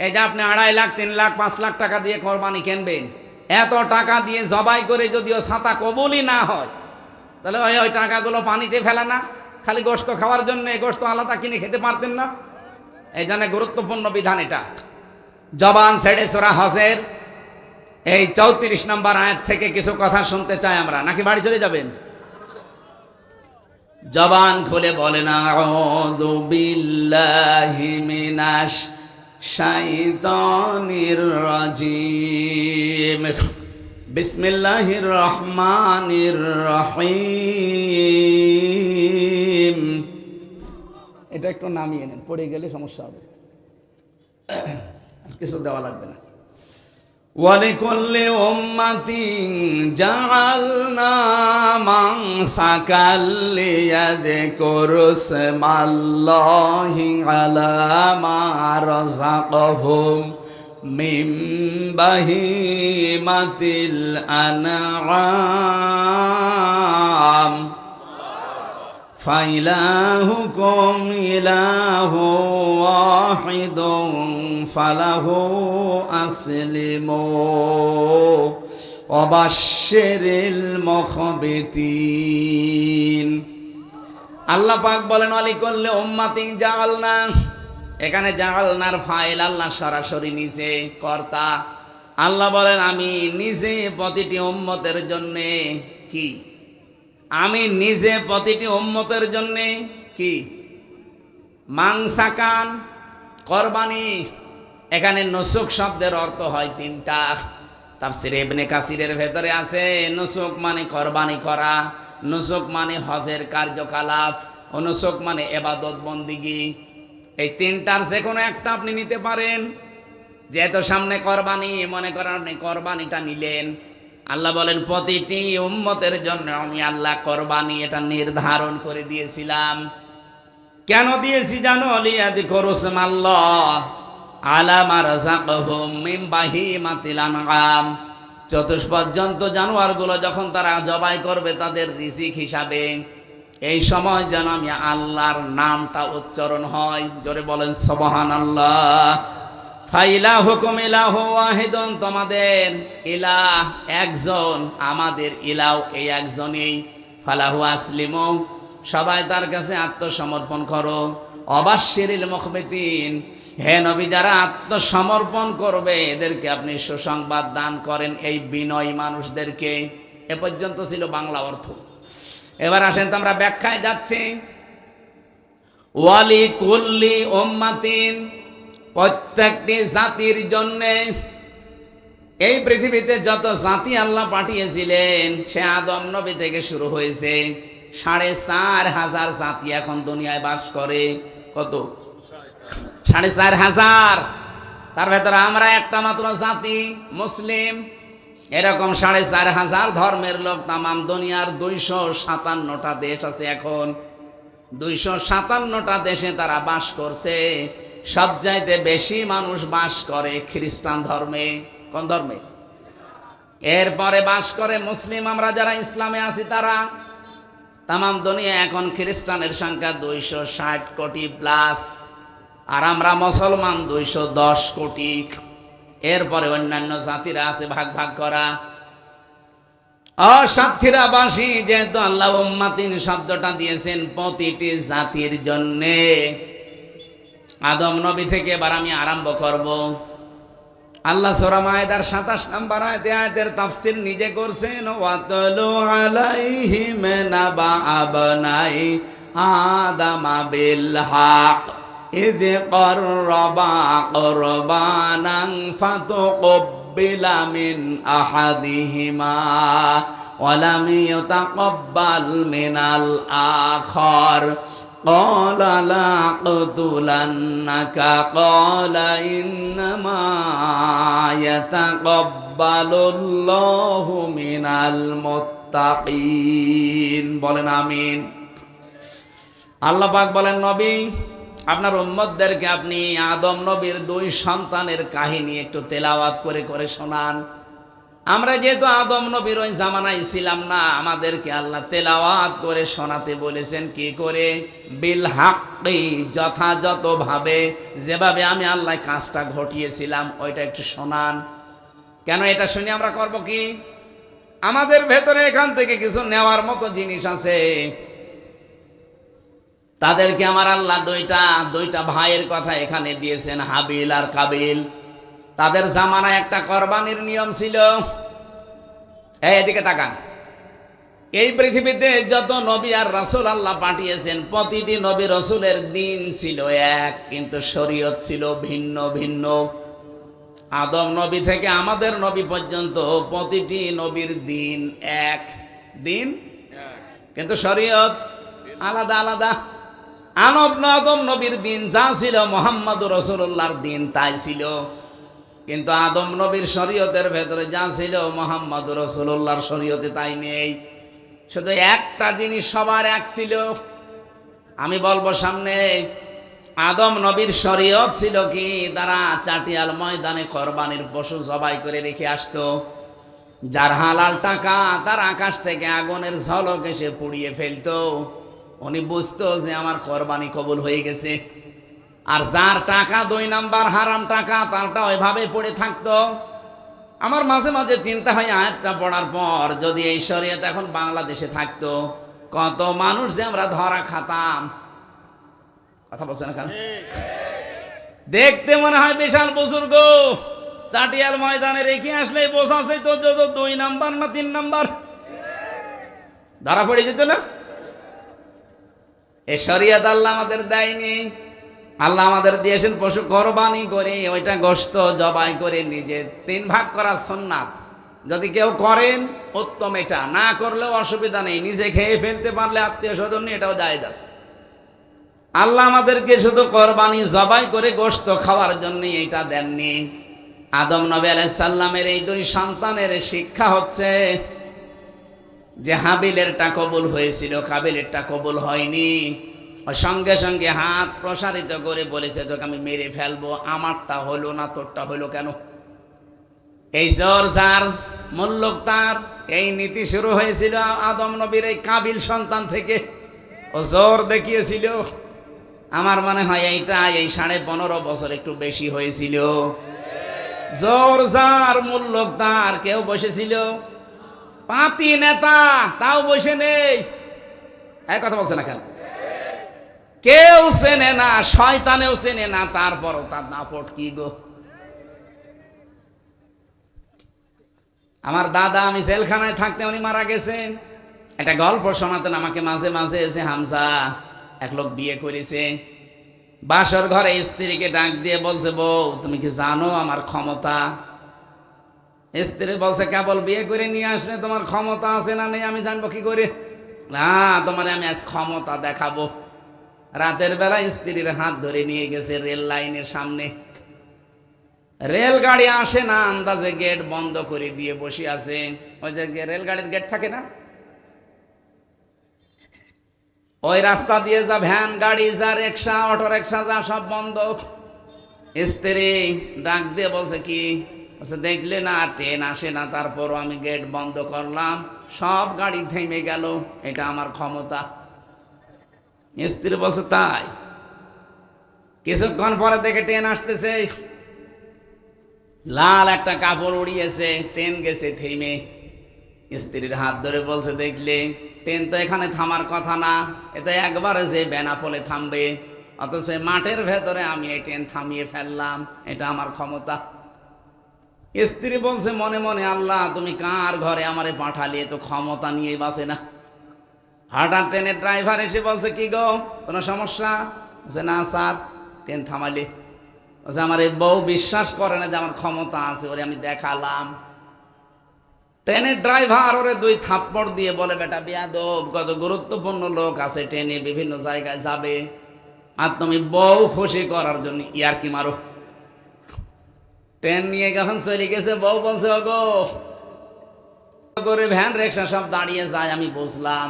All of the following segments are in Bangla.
এই যে আপনি 2.5 লাখ 3 লাখ 5 লাখ টাকা দিয়ে কোরবানি কিনবেন, এত টাকা দিয়ে জবাই করে যদিও ছাতা কবুলই না হয়, তাহলে ওই টাকাগুলো পানিতে ফেলা না? খালি গোশত খাওয়ার জন্য গোশত আলাদা কিনে খেতে পারতেন না? এই জন্য গুরুত্বপূর্ণ বিধান এটা। জবান ছেড়ে সূরা হজের এই 34 নম্বর আয়াত থেকে কিছু কথা শুনতে চাই আমরা, নাকি বাড়ি চলে যাবেন? জবান খুলে বলেন আউযু বিল্লাহি মিনাশ শাইতানির রাজিম, বিসমিল্লাহির রহমানির রহিম। এটা একটু নামিয়ে নেন, পড়ে গেলে সমস্যা হবে, আর কিছু দেওয়া লাগবে না। ওয়ালিকুল্লি উম্মাতিন জাআলনা মানসাকাল লিয়াযকুরু ইসমাল্লাহি আলা মা রাযাকাহুম মিন বাহিমাতিল আনআম ফাইলাহুকুম ইলাহু ওয়াহিদুন ফালাহু আসলিমু ওয়াবাশশিরিল মুখবিতিন। আল্লাহ পাক বলেন ওয়ালিকুল্লি উম্মাতিন জাআলনা, এখানে জাআলনার ফাইল আল্লাহ সরাসরি নিজে কর্তা। আল্লাহ বলেন আমি নিজে প্রতিটি উম্মতের জন্য কি, আমি নিজে প্রতিটি উম্মতের জন্য কি মাংসাকান কোরবানি। এখানে নুসুক শব্দের অর্থ হয় তিনটা। তাফসীরে ইবনে কাসিরের ভেতরে আছে নুসুক মানে কোরবানি করা, নুসুক মানে হজের কার্যকলাপ, ও নুসুক মানে ইবাদত বন্দিগি। এই তিনটার যে কোনো একটা আপনি নিতে পারেন। যেহেতু সামনে কোরবানি, মনে করেন আপনি কোরবানিটা নিলেন, আল্লাহ বলেন প্রতিটি উম্মতের জন্য আমি আল্লাহ কোরবানি এটা নির্ধারণ করে দিয়েছিলাম। কেন দিয়েছি জানো? লিয়াযকুরু ইসমাল্লাহ আলা মা রাযাকাহুম মিন বাহিমাতিল আনআম। চতুষ্পর্যন্ত জানোয়ারগুলো যখন তারা জবাই করবে তাদের রিজিক হিসাবে, এই সময় যেন আমি আল্লাহর নামটা উচ্চারণ হয়। জোরে বলেন সুবহানাল্লাহ। ফাইলাহুকুম ইলাহু ওয়াহিদুন, তোমাদের ইলাহ একজন, আমাদের ইলাহ এই একজনই। ফালাহু আসলিমু, সবাই তার কাছে আত্মসমর্পণ করো। ওয়াবাশশিরিল মুখবিতিন, হে নবী যারা আত্মসমর্পণ করবে এদেরকে আপনি সুসংবাদ দান করেন, এই বিনয়ী মানুষদেরকে। এ পর্যন্ত ছিল বাংলা অর্থ। এবার আসেন তো আমরা ব্যাখ্যায় যাচ্ছি। ওয়ালিকুল্লি উম্মাতিন, প্রত্যেকটি জাতির জন্য, এই পৃথিবীতে যত জাতি আল্লাহ পাঠিয়েছিলেন সে আদম নবী থেকে শুরু হয়েছে, 4,500 জাতি এখন দুনিয়ায় বাস করে। কত? 4,500। তার ভেতরে আমরা একটা মাত্র জাতি মুসলিম। এরকম 4,500 ধর্মের লোক তামাম দুনিয়ার 257টা দেশ আছে। এখন 257টা দেশে তারা বাস করছে। সবচাইতে বেশি মানুষ বাস করে খ্রিস্টান ধর্মে। কোন ধর্মে? এরপরে বাস করে মুসলিম, আমরা যারা ইসলামে আছি তারা। তামাম দুনিয়া এখন খ্রিস্টানের সংখ্যা 260 কোটি প্লাস, আর আমরা মুসলমান 210 কোটি। এরপরে অন্যান্য জাতিরা আছে ভাগ ভাগ করা। সাতক্ষীরাবাসী যেহেতু আল্লাহ উম্মাতিন শব্দটা দিয়েছেন প্রতিটি জাতির জন্যে, আদম নবী থেকে এবার আমি আরম্ভ করব। আল্লাহ সূরা মায়েদার 27 নম্বর আয়াতের তাফসীর নিজে করছেন। ওয়াতলু আলাইহিম নাবা আবনাই আদামা বিল হক ইয করবা কুরবানান ফাতুকবিলা মিন আহাদিহিমা ওয়া লাম ইউতাকাব্বাল মিনাল আখার قال لا أقتلنك قال إنما يتقبل الله من المتقين। বলেন আমিন। আল্লাহ পাক বলেন নবী আপনার উম্মতদেরকে আপনি আদম নবীর 2 সন্তানের কাহিনী একটু তেলাওয়াত করে করে শোনান। আমরা যেহেতু আদম নবীর ওই জামানায় ছিলাম না, আমাদেরকে আল্লাহ তেলাওয়াত করে শোনাতে বলেছেন। কি করে? বিল হাক্কি, যথাযথভাবে, যেভাবে আমি আল্লাহ কাজটা ঘটিয়েছিলাম ওইটা একটু শোনান। কেন? এটা শুনে আমরা করব কি? আমাদের ভেতরে এখান থেকে কিছু নেওয়ার মতো জিনিস আছে। তাদেরকে আমার আল্লাহ দুইটা ভাইয়ের কথা এখানে দিয়েছেন, হাবিল আর কাবিল। তাদের জামানায় একটা কোরবানির নিয়ম ছিল। এদিকে তাকান। এই পৃথিবীতে যত নবী আর রাসূল আল্লাহ পাঠিয়েছেন, প্রতিটি নবী রাসূলের দিন ছিল এক, কিন্তু শরীয়ত ছিল ভিন্ন ভিন্ন। আদম নবী থেকে আমাদের নবী পর্যন্ত প্রতিটি নবীর দিন এক, দিন কিন্তু শরীয়ত আলাদা আলাদা। আদম নবীর দিন যা ছিল, মুহাম্মদুর রাসূলুল্লাহর দিন তাই ছিল। কিন্তু আদম নবীর শরীয়তের ভেতরে যা ছিল, মুহাম্মদুর রাসূলুল্লাহর শরীয়তে তাই নেই। শুধু একটা জিনিস সবার এক ছিল। আমি বলবো সামনে, আদম নবীর শরীয়ত ছিল কি? তারা চাটিয়াল ময়দানে কোরবানির পশু জবাই করে রেখে আসতো। যার হালাল টাকা, তার আকাশ থেকে আগুনের ঝলক এসে পুড়িয়ে ফেলতো। উনি বুঝতো যে আমার কোরবানি কবুল হয়ে গেছে। আর যার টাকা 2 নাম্বার হারাম টাকা, তারটা ওইভাবে পড়ে থাকতো। আমার মাঝে মাঝে চিন্তা হয়, আয়াতটা পড়ার পর যদি এই শরীয়ত এখন বাংলাদেশে থাকতো, কত মানুষ যে আমরা ধরা খাতাম। কথা বলছে না কেন? দেখতে মনে হয় বিশাল বুজুর্গ, চাটিয়াল ময়দানে রেখে আসলে বোঝাছে তো যত 2 নাম্বার না 3 নাম্বার ধরা পড়ে যেত না। এই শরীয়ত আল্লাহ আমাদের দেয়নি। আল্লাহ আমাদের দিয়েছেন পশু কোরবানি করে, ওইটা গোশত জবাই করে নিজে 3 ভাগ করা সুন্নাত। যদি কেউ করেন উত্তম, এটা না করলেও অসুবিধা নেই, নিজে খেয়ে ফেলতে পারলে আত্মীয় স্বজন নিয়ে এটাও জায়েজ আছে। আল্লাহ আমাদেরকে শুধু কোরবানি জবাই করে গোশত খাওয়ার জন্য এইটা দেননি। আদম নবী আলাইহিস সালামের এই 2 সন্তানের শিক্ষা হচ্ছে যে হাবিলেরটা কবুল হয়েছিল, কাবিলেরটা কবুল হয়নি। সঙ্গে সঙ্গে হাত প্রসারিত করে বলেছে, তোকে আমি মেরে ফেলবো। আমারটা হলো না, তোরটা হলো কেন? এই জোর যার, মুল্লুক তার। এই নীতি শুরু হয়েছিল আদম নবীর এই কাবিল সন্তান থেকে। ও জোর দেখিয়েছিল। আমার মনে হয় এইটা এই 15.5 বছর একটু বেশি হয়েছিল। জোর যার, মুল্লুক তার। কেউ বসেছিল? পাতি নেতা, তাও বসে নেই। এই কথা বলছে না কেন? কেউ চেনে না, শয়তানেও চেনে না, তারপরও তার দাপট কি গো। আমার দাদা, আমি জেলখানায় থাকতে উনি মারা গেছেন। একটা গল্প শোনাতেন আমাকে মাঝে মাঝে, এসে হামজা এক লোক বিয়ে করেছে। বাসর ঘরে স্ত্রীকে ডাক দিয়ে বলছে, বউ তুমি কি জানো আমার ক্ষমতা? স্ত্রী বলছে, কেবল বিয়ে করে নিয়ে আসলে তোমার ক্ষমতা আছে না নেই আমি জানবো কি করে? না, তোমার আমি আজ ক্ষমতা দেখাবো। রাতের বেলা স্ত্রীর হাত ধরে নিয়ে গেছে রেল লাইনের সামনে। রেলগাড়ি আসে না, আন্দাজে গেট বন্ধ করে দিয়ে বসে আছে। ওই যে রেলগাড়ির গেট থাকে না, ওই রাস্তা দিয়ে যা ভ্যান গাড়ি, যা রিক্সা, অটো রিক্সা, যা সব বন্ধ। স্ত্রী ডাক দিয়ে বলছে, কি বলছে? দেখলে না ট্রেন আসে না, তারপরও আমি গেট বন্ধ করলাম, সব গাড়ি থেমে গেল, এটা আমার ক্ষমতা। স্ত্রী বলছে, তাই? কিছুক্ষণ পরে দেখে ট্রেন আসতেছে, লাল একটা কাপড় উড়িয়েছে, ট্রেন গেছে থেমে। স্ত্রীর হাত ধরে বলছে, দেখলে ট্রেন তো এখানে থামার কথা না, এটা একবারে যে বেনাপোলে থামবে, অথচ মাঠের ভেতরে আমি এই ট্রেন থামিয়ে ফেললাম, এটা আমার ক্ষমতা। স্ত্রী বলছে মনে মনে, আল্লাহ তুমি কার ঘরে আমারে পাঠালে, তো ক্ষমতা নিয়ে বাসে না। হঠাৎ ট্রেনের ড্রাইভার এসে বলছে, কি গো কোনো সমস্যা? বলছে, না স্যার, ট্রেন থামালে। বলছে, আমার এই বউ বিশ্বাস করে না যে আমার ক্ষমতা আছে, ওরে আমি দেখালাম। ট্রেনের ড্রাইভার ওরে 2 থাপ্পড় দিয়ে বলে, বেটা বেয়াদব, কত গুরুত্বপূর্ণ লোক আছে ট্রেনে, বিভিন্ন জায়গায় যাবে, আর তুমি বউ খুশি করার জন্য ইয়ারকি মারো। ট্রেন নিয়ে যখন চলে গেছে, বউ বলছে, ওগো করে ভ্যান রিক্সা সব দাঁড়িয়ে যায়, আমি বুঝলাম।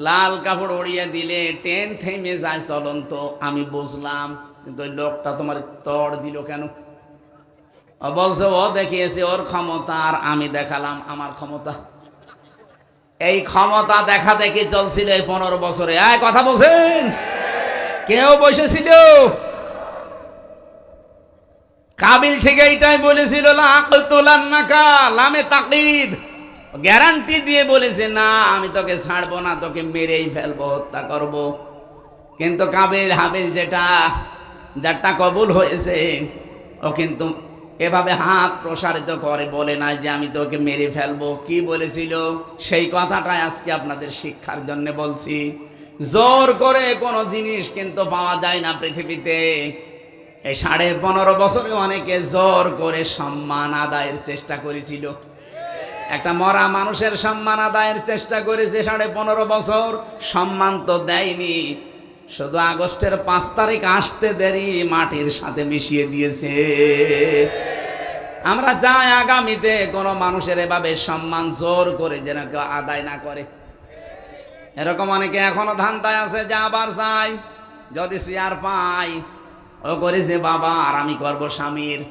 লাল কাপড় উড়িয়ে দিলে ট্রেন থেমে যায় চলন্ত, আমি বুঝলাম, কিন্তু ওই লোকটা তোমার তড় দিল কেন? ও বলছে ও দেখিয়েছে ওর ক্ষমতা, আর আমি দেখালাম আমার ক্ষমতা। এই ক্ষমতা দেখা দেখি চলছিল এই 15 বছরে। কথা বলছেন? কেউ বসেছিল? কাবিল ঠিক এইটাই বলেছিল, লামে তাকিদ, গ্যারান্টি দিয়ে বলেছে, না আমি তোকে ছাড়বো না, তোকে মেরেই ফেলবো, হত্যা করব। কিন্তু কাবিল হাবিল যারটা কবুল হয়েছে, ও কিন্তু এভাবে হাত প্রসারিত করে বলে না যে আমি তোকে মেরে ফেলবো। কি বলেছিল? সেই কথাটাই আজকে আপনাদের শিক্ষার জন্য বলছি। জোর করে কোনো জিনিস কিন্তু পাওয়া যায় না পৃথিবীতে। এই 15.5 বছরে অনেকে জোর করে সম্মান আদায়ের চেষ্টা করেছিল। একটা মরা মানুষের সম্মান আদায়ের চেষ্টা করেছে 15.5 বছর, সম্মান তো দেয়নি, শুধু আগস্টের 5 তারিখ আসতে দেরি মাটির সাথে মিশিয়ে দিয়েছে। আমরা চাই আগামীতে কোনো মানুষের এভাবে সম্মান জোর করে যেন কেউ আদায় না করে। এরকম অনেকে এখনো ধান্দায় আছে যে আবার চাই, যদি চেয়ার পাই ও করেছে বাবা আর আমি করবো স্বামীর।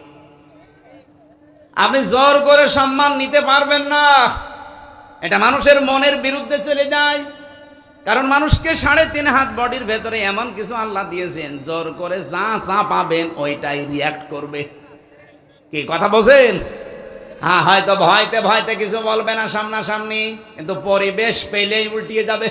আপনি জোর করে সম্মান নিতে পারবেন না, এটা মানুষের মনের বিরুদ্ধে চলে যায়। কারণ মানুষকে 3.5 হাত বডির ভেতরে এমন কিছু আল্লাহ দিয়েছেন, জোর করে যা যা পাবেন ওইটাই রিয়াক্ট করবে। কি কথা বলছেন? হ্যাঁ, হয়তো ভয়তে ভয়তে কিছু বলবে না সামনাসামনি, কিন্তু পরিবেশ পেলেই উল্টিয়ে যাবে।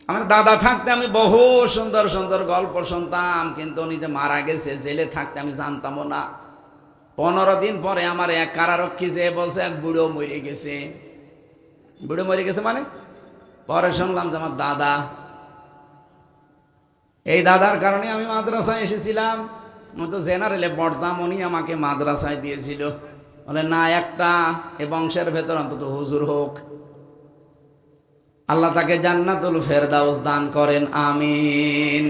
আমার দাদা থাকতে আমি বহু সুন্দর সুন্দর গল্প শুনতাম, কিন্তু উনি যে মারা গেছে, জেলে থাকতে আমি জানতামও না। 15 দিন পরে আমার এক কারারক্ষী যে বলছে এক বুড়ো মরে গেছে। বুড়ো মরে গেছে মানে? পরে শুনলাম যে আমার দাদা। এই দাদার কারণে আমি মাদ্রাসায় এসেছিলাম। আমি তো জেনারেলে পড়তাম, উনি আমাকে মাদ্রাসায় দিয়েছিল। বলে না, একটা এ বংশের ভেতর অন্তত হুজুর হোক। আল্লাহ তাকে জান্নাতুল ফেরদাউস দান করেন, আমিন।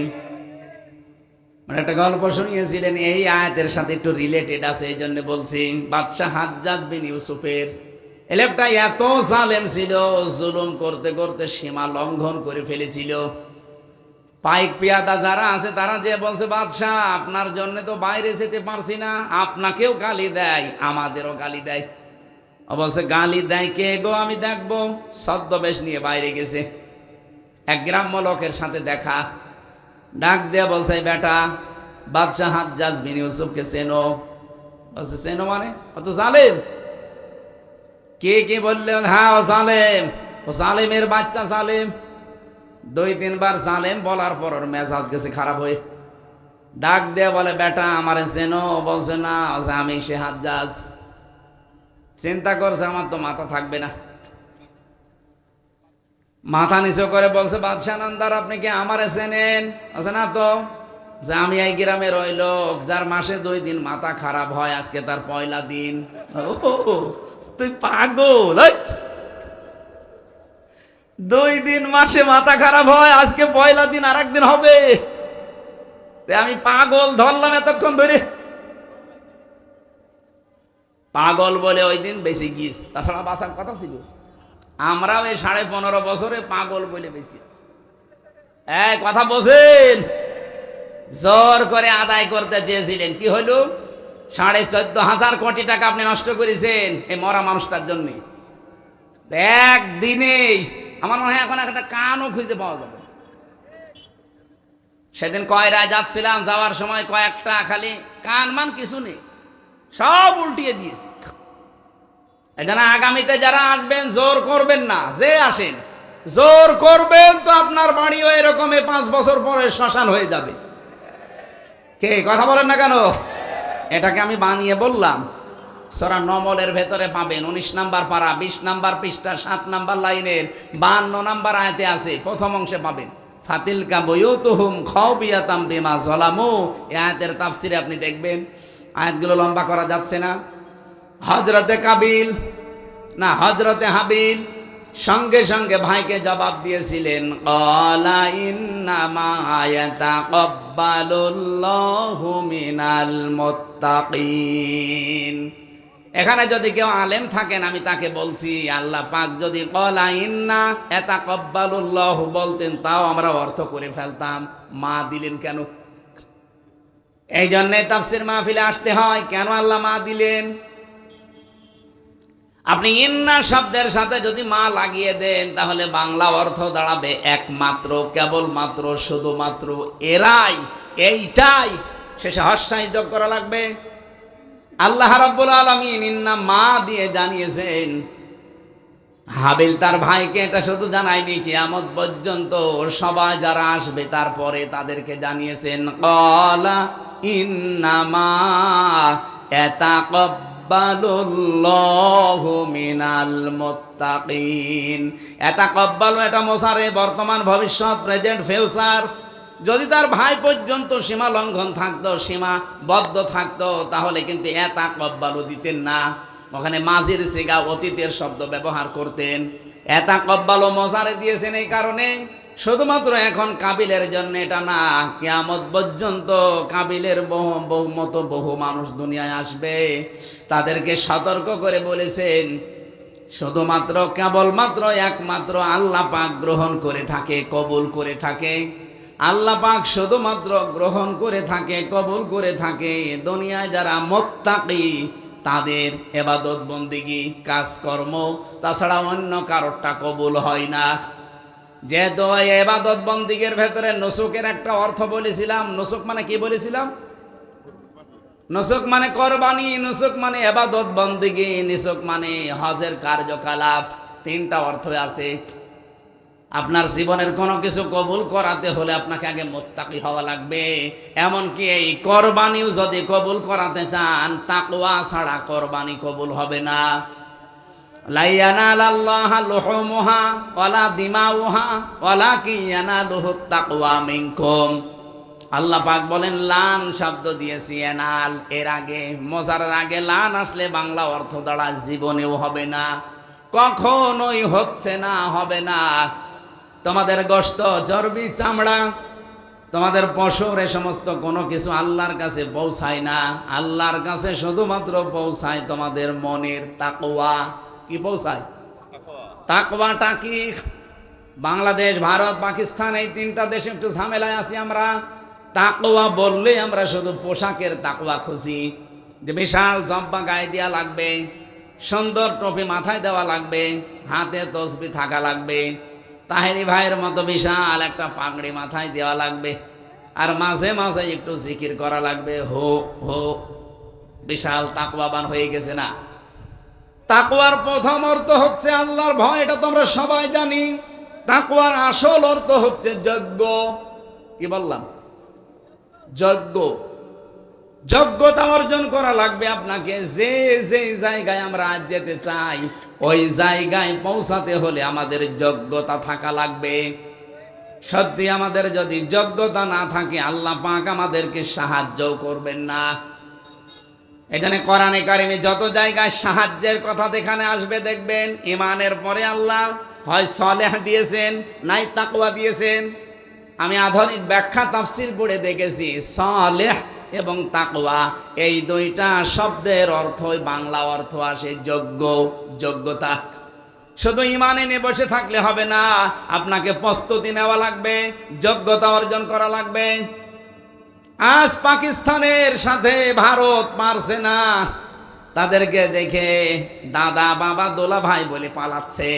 মানে একটা গল্প শুনিয়েছিলেন, এই আয়াতের সাথে একটু রিলেটেড আছে, এই জন্য বলছি। বাদশাহ হাজ্জাজ বিন ইউসুফের এলেকটা এত জালেম ছিল, জুলুম করতে করতে সীমা লঙ্ঘন করে ফেলেছিল। পাইক পিয়াদা যারা আছে তারা যে বলছে, বাদশাহ আপনার জন্য তো বাইরে যেতে পারছি না, আপনাকেও গালি দেয়, আমাদেরও গালি দেয়। অবশ্য গালি দেয় কে গো, আমি দেখবো। ছদ্মবেশ নিয়ে বাইরে গেছে, এক গ্রাম্য লোকের সাথে দেখা। ডাক দেয়া বলছে, বেটা বাদশাহ হাজ্জাজ বিন ইউসুফকে চেনো? বলছে চেনো মানে? ও তো জালেম। কে কে বললে? হ্যাঁ ও জালেম, ও জালেমের বাচ্চা জালেম। 2-3 বার জালেম বলার পর ওর মেজাজ গেছে খারাপ হয়ে। ডাক দেয়া বলে, বেটা আমারে চেনো? বলছে না। আমি সে হাজ্জাজ। চিন্তা করছে আমার তো মাথা থাকবে না, মাথা নিচু করে বলছে, বাদশাহ নান্দার আপনি কি আমারে চেনেন? আছে না তো। যে আমি এই গ্রামের ওই লোক যার মাসে 2 দিন মাথা খারাপ হয়, আজকে তার পয়লা দিন। ও তুই পাগল? 2 দিন মাসে মাথা খারাপ হয়, আজকে পয়লা দিন আর একদিন হবে। আমি পাগল ধরলাম এতক্ষণ ধরে। পাগল বলে ওই দিন বেশি গিস, তাছাড়া বাঁচার কথা ছিল। আমরাও এই 15.5 বছরে পাগল বলে বেশি আছি। কথা বলছেন? জোর করে আদায় করতে চেয়েছিলেন, কি হলো? 14,500 কোটি টাকা আপনি নষ্ট করেছেন এই মরা মানুষটার জন্য। একদিনেই আমার মনে হয় এখন একটা কানও খুঁজে পাওয়া যাবে। সেদিন কয়রায় যাচ্ছিলাম, যাওয়ার সময় কয়েকটা খালি কান মান কিছু নেই, সব উল্টিয়ে দিয়েছে। এজন্য আগামীতে যারা আসবেন জোর করবেন না, যে আসেন জোর করবেন তো আপনার বাড়িও এরকম 5 বছর পরে শ্মশান হয়ে যাবে। কে কথা বলেন না কেন? এটাকে আমি বানিয়ে বললাম। সূরা নমলের ভেতরে পাবেন 19 নাম্বার পারা 20 নাম্বার পৃষ্ঠা 7 নাম্বার লাইনের 52 নাম্বার আয়াতে আছে, প্রথম অংশে পাবেন। ফাতিলকা বুয়ুতুহুম খাওফিয়াতাম বিমা যালামু। এই আয়াতের তাফসিরে আপনি দেখবেন। আয়াতগুলো লম্বা করা যাচ্ছে না। হযরতে কাবিল না হযরতে হাবিল সঙ্গে সঙ্গে ভাইকে জবাব দিয়েছিলেন, ক্বালা ইন্নামা ইয়াতাকাব্বালুল্লাহু মিনাল মুত্তাকিন। এখানে যদি কেউ আলেম থাকেন আমি তাকে বলছি, আল্লাহ পাক যদি ক্বালা ইন্না ইয়াতাকাব্বালুল্লাহু বলতেন, তাও আমরা অর্থ করে ফেলতাম। মা দিলেন কেন? এই জন্যে তাফসীর মাহফিলে আসতে হয়। কেন আল্লাহ মা দিলেন? আপনি ইন্না শব্দের সাথে যদি মা লাগিয়ে দেন তাহলে বাংলা অর্থ দাঁড়াবে একমাত্র, কেবলমাত্র, শুধুমাত্র, এরাই, এইটাই। শেষে হস্যাই যোগ করা লাগবে। আল্লাহ রাব্বুল আলামিন ইন্না মা দিয়ে জানিয়েছেন। হাবিল তার ভাইকে এটা শুধু জানায়নি, কিয়ামত পর্যন্ত সবাই যারা আসবে তারপরে তাদেরকে জানিয়েছেন ক্বালা ইন্নামা ইয়াতাকাব্বালুল্লাহু মিনাল মুত্তাকিন। ইয়াতাকাব্বালু এটা মোসারে, বর্তমান, ভবিষ্যৎ, প্রেজেন্ট, ফিউচার। যদি তার ভাই পর্যন্ত সীমা লঙ্ঘন থাকতো, সীমাবদ্ধ থাকতো, তাহলে কিন্তু ইয়াতাকাব্বালু দিতেন না, ওখানে মাজির সিগা, অতীতের শব্দ ব্যবহার করতেন। ইয়াতাকাব্বালু মোসারে দিয়েছেন এই কারণে শুধুমাত্র এখন কাবিলের জন্য এটা না, কিয়ামত পর্যন্ত কাবিলের বহু মানুষ দুনিয়ায় আসবে। তাদেরকে সতর্ক করে বলেছেন শুধুমাত্র, কেবলমাত্র, একমাত্র আল্লাহ পাক গ্রহণ করে থাকে, কবুল করে থাকে। আল্লাহ পাক শুধুমাত্র গ্রহণ করে থাকে, কবুল করে থাকে দুনিয়ায় যারা মুত্তাকি, তাদের ইবাদত বন্দেগী, কাজকর্ম, তাছাড়া অন্য কারোরটা কবুল হয় না। যেহেতু ইবাদত বন্দেগীর ভেতরে নুসুকের একটা অর্থ বলেছিলাম। নুসুক মানে কি বলেছিলাম? নুসুক মানে কোরবানি, নুসুক মানে ইবাদত বন্দেগী, নুসুক মানে হজের কার্যকলাপ। তিনটা অর্থ আছে। আপনার জীবনের কোনো কিছু কবুল করাতে হলে আপনাকে আগে মুত্তাকি হওয়া লাগবে। এমনকি এই কোরবানিও যদি কবুল করাতে চান, তাকওয়া ছাড়া কোরবানি কবুল হবে না। লা ইয়ানালাল্লাহা লুহুমুহা ওয়ালা দিমাউহা ওয়ালাকিন ইয়ানালুহুত তাকওয়া মিনকুম। আল্লাহ পাক বলেন, লান শব্দ দিয়েছি এনাল, এর আগে, মোজারের আগে লান আসলে বাংলা অর্থ দাঁড়ায় জীবনেও হবে না, কখনোই হচ্ছে না, হবে না। তোমাদের গোশত, চর্বি, চামড়া, তোমাদের পশুর, এ সমস্ত কোনো কিছু আল্লাহর কাছে পৌঁছায় না। আল্লাহর কাছে শুধুমাত্র পৌঁছায় তোমাদের মনের তাকওয়া। কি পৌঁছায়? তাকওয়াটা কি? বাংলাদেশ, ভারত, পাকিস্তান, এই তিনটা দেশে একটু ঝামেলায় আছি আমরা। তাকওয়া বললে আমরা শুধু পোশাকের তাকওয়া খুঁজি, যে বিশাল জব্বা গায়ে দেওয়া লাগবে, সুন্দর টুপি মাথায় দেওয়া লাগবে, হাতে তসবিহ থাকা লাগবে, তাহেরি ভাইয়ের মতো বিশাল একটা পাগড়ি মাথায় দেওয়া লাগবে, আর মাঝে মাঝে একটু জিকির করা লাগবে, হো হো। বিশাল তাকওয়াবান হয়ে গেছে না? তাকওয়ার প্রথম অর্থ হচ্ছে আল্লাহর ভয়, এটা তোমরা সবাই জানি। তাকওয়ার আসল অর্থ হচ্ছে যজ্ঞ। কি বললাম? যজ্ঞ। যোগ্যতা অর্জন করা লাগবে আপনাকে। যে যে জায়গায় আমরা আজ যেতে চাই, ওই জায়গায় পৌঁছাতে হলে আমাদের যোগ্যতা থাকা লাগবে। সত্যি আমাদের যদি যোগ্যতা না থাকে, আল্লাহ পাক আমাদেরকে সাহায্য করবেন না। এখানে কোরআনে কারিমে যত জায়গায় সাহায্যের কথা যেখানে আসবে, দেখবেন ঈমানের পরে আল্লাহ হয় সলেহ দিয়েছেন, নাই তাকওয়া দিয়েছেন। আমি আধুনিক ব্যাখ্যা তাফসীর পড়ে দেখেছি, সলেহ এবং তাকওয়া এই দুইটা শব্দের অর্থই বাংলা অর্থ আসে যোগ্য, যোগ্যতা। শুধু ঈমানে নিয়ে বসে থাকলে হবে না, আপনাকে প্রস্তুতি নেওয়া লাগবে, যোগ্যতা অর্জন করা লাগবে। আজ পাকিস্তানের সাথে ভারত পারছে না, তাদেরকে দেখে দাদা, বাবা, দোলা ভাই বলে পালাচ্ছে।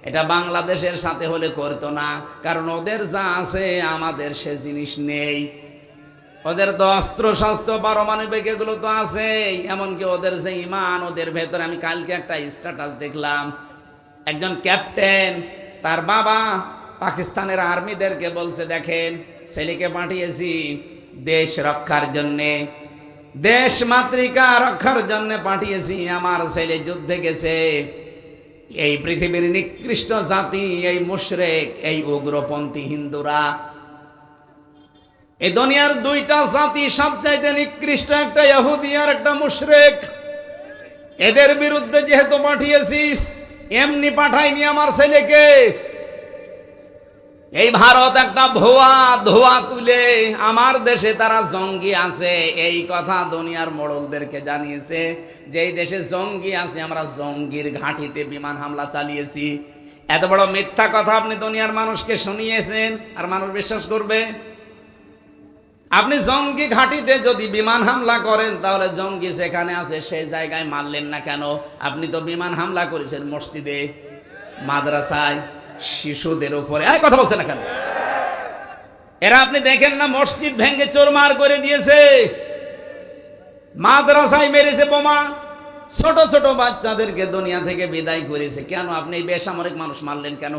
এটা বাংলাদেশের সাথে হলে করতো না, কারণ ওদের যা আছে আমাদের সে জিনিস নেই। ওদের তো অস্ত্র শস্ত্র, পারমাণবিক এগুলো তো আছে, এমনকি ওদের যে ঈমান, ওদের ভেতরে। আমি কালকে একটা স্ট্যাটাস দেখলাম, একজন ক্যাপ্টেন, তার বাবা পাকিস্তানের আর্মিদেরকে বলছে, দেখেন ছেলেকে পাঠিয়েছি দেশ রক্ষার জন্যে, দেশ মাতৃকা রক্ষার জন্য পাঠিয়েছি। আমার ছেলে যুদ্ধে গেছে। এই পৃথিবীর নিকৃষ্ট জাতি এই মুশরিক, এই উগ্রপন্থী হিন্দুরা। এই দুনিয়ার দুইটা জাতি সবচাইতে নিকৃষ্ট, একটা ইহুদি আর একটা মুশরিক। এদের বিরুদ্ধে যেহেতু পাঠিয়েছি, এমনি পাঠাইনি আমার ছেলেকে। এই ভারত একটা ধোয়া তুলে আমার দেশে তারা জঙ্গি আছে, এই কথা দুনিয়ার মোড়লদেরকে জানিয়েছে যে এই দেশে জঙ্গি আছে, আমরা জঙ্গির ঘাঁটিতে বিমান হামলা চালিয়েছি। এত বড় মিথ্যা কথা আপনি দুনিয়ার মানুষকে শুনিয়েছেন, আর মানুষ বিশ্বাস করবে? আপনি জঙ্গি ঘাঁটিতে যদি বিমান হামলা করেন তাহলে জঙ্গি যেখানে আছে সেই জায়গায় মারলেন না কেন? আপনি তো বিমান হামলা করেছেন মসজিদে, মাদ্রাসায়, শিশুদের উপরে। এই কথা বলছেন না কেন? এরা আপনি দেখেন না মসজিদ ভেঙে চোরমার করে দিয়েছে, মাদ্রাসায় মেরেছে বোমা, ছোট ছোট বাচ্চাদেরকে দুনিয়া থেকে বিদায় করেছে। কেন আপনি এই বেসামরিক মানুষ মারলেন কেন?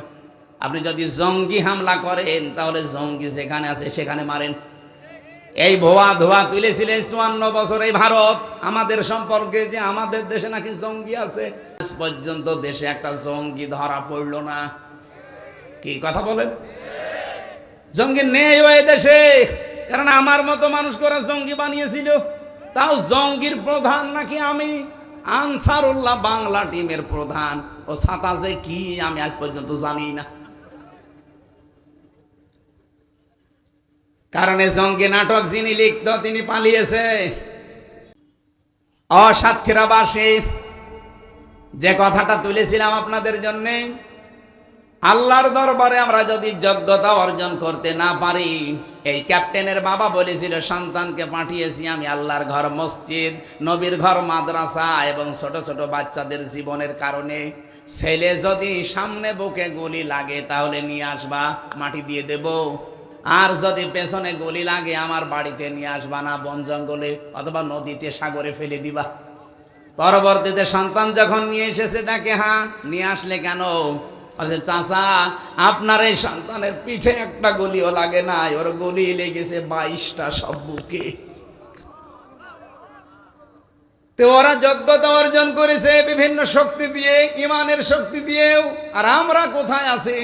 আপনি যদি জঙ্গি হামলা করেন তাহলে জঙ্গি যেখানে আছে সেখানে মারেন। এই ভুয়া ধোয়া তুলেছিলেন 54 বছর এই ভারত আমাদের সম্পর্কে, যে আমাদের দেশে নাকি জঙ্গি আছে। আজ পর্যন্ত দেশে একটা জঙ্গি ধরা পড়ল না। কি কথা বলেন? জঙ্গি নেই ওই দেশে, কারণ আমার মতো মানুষ করা জঙ্গি বানিয়েছিল। তাও জঙ্গির প্রধান নাকি আমি, আনসারুল্লাহ বাংলা টিমের প্রধান। ও ছাতা যে কি আমি আজ পর্যন্ত জানি না। কারণ জঙ্গি নাটক যিনি লিখত তিনি পালিয়েছে। সাতক্ষীরাবাসী যে কথাটা তুলেছিলাম আপনাদের জন্য, আল্লাহর দরবারে আমরা যদি যোগ্যতা অর্জন করতে না পারি, এই ক্যাপ্টেনের বাবা বলেছিল সন্তানকে পাঠিয়েছি আমি আল্লাহর ঘর মসজিদ, নবীর ঘর মাদ্রাসা এবং ছোট ছোট বাচ্চাদের জীবনের কারণে। ছেলে যদি সামনে বুকে গুলি লাগে তাহলে নিয়ে আসবা, মাটি দিয়ে দেব। আর যদি পেছনে গুলি লাগে আমার বাড়িতে নিয়ে আসবা না, বন জঙ্গলে অথবা নদীতে সাগরে ফেলে দিবা। পরবর্তীতে সন্তান যখন নিয়ে এসেছে তাকে, হ্যাঁ নিয়ে আসলে কেন? চাচা আপনার এই সন্তানের পিঠে একটা গুলিও লাগে না, ওর গুলি লেগেছে 22টা সব বুকে। তো ওরা যোগ্যতা অর্জন করেছে বিভিন্ন শক্তি দিয়ে, ইমানের শক্তি দিয়েও। আর আমরা কোথায় আছি?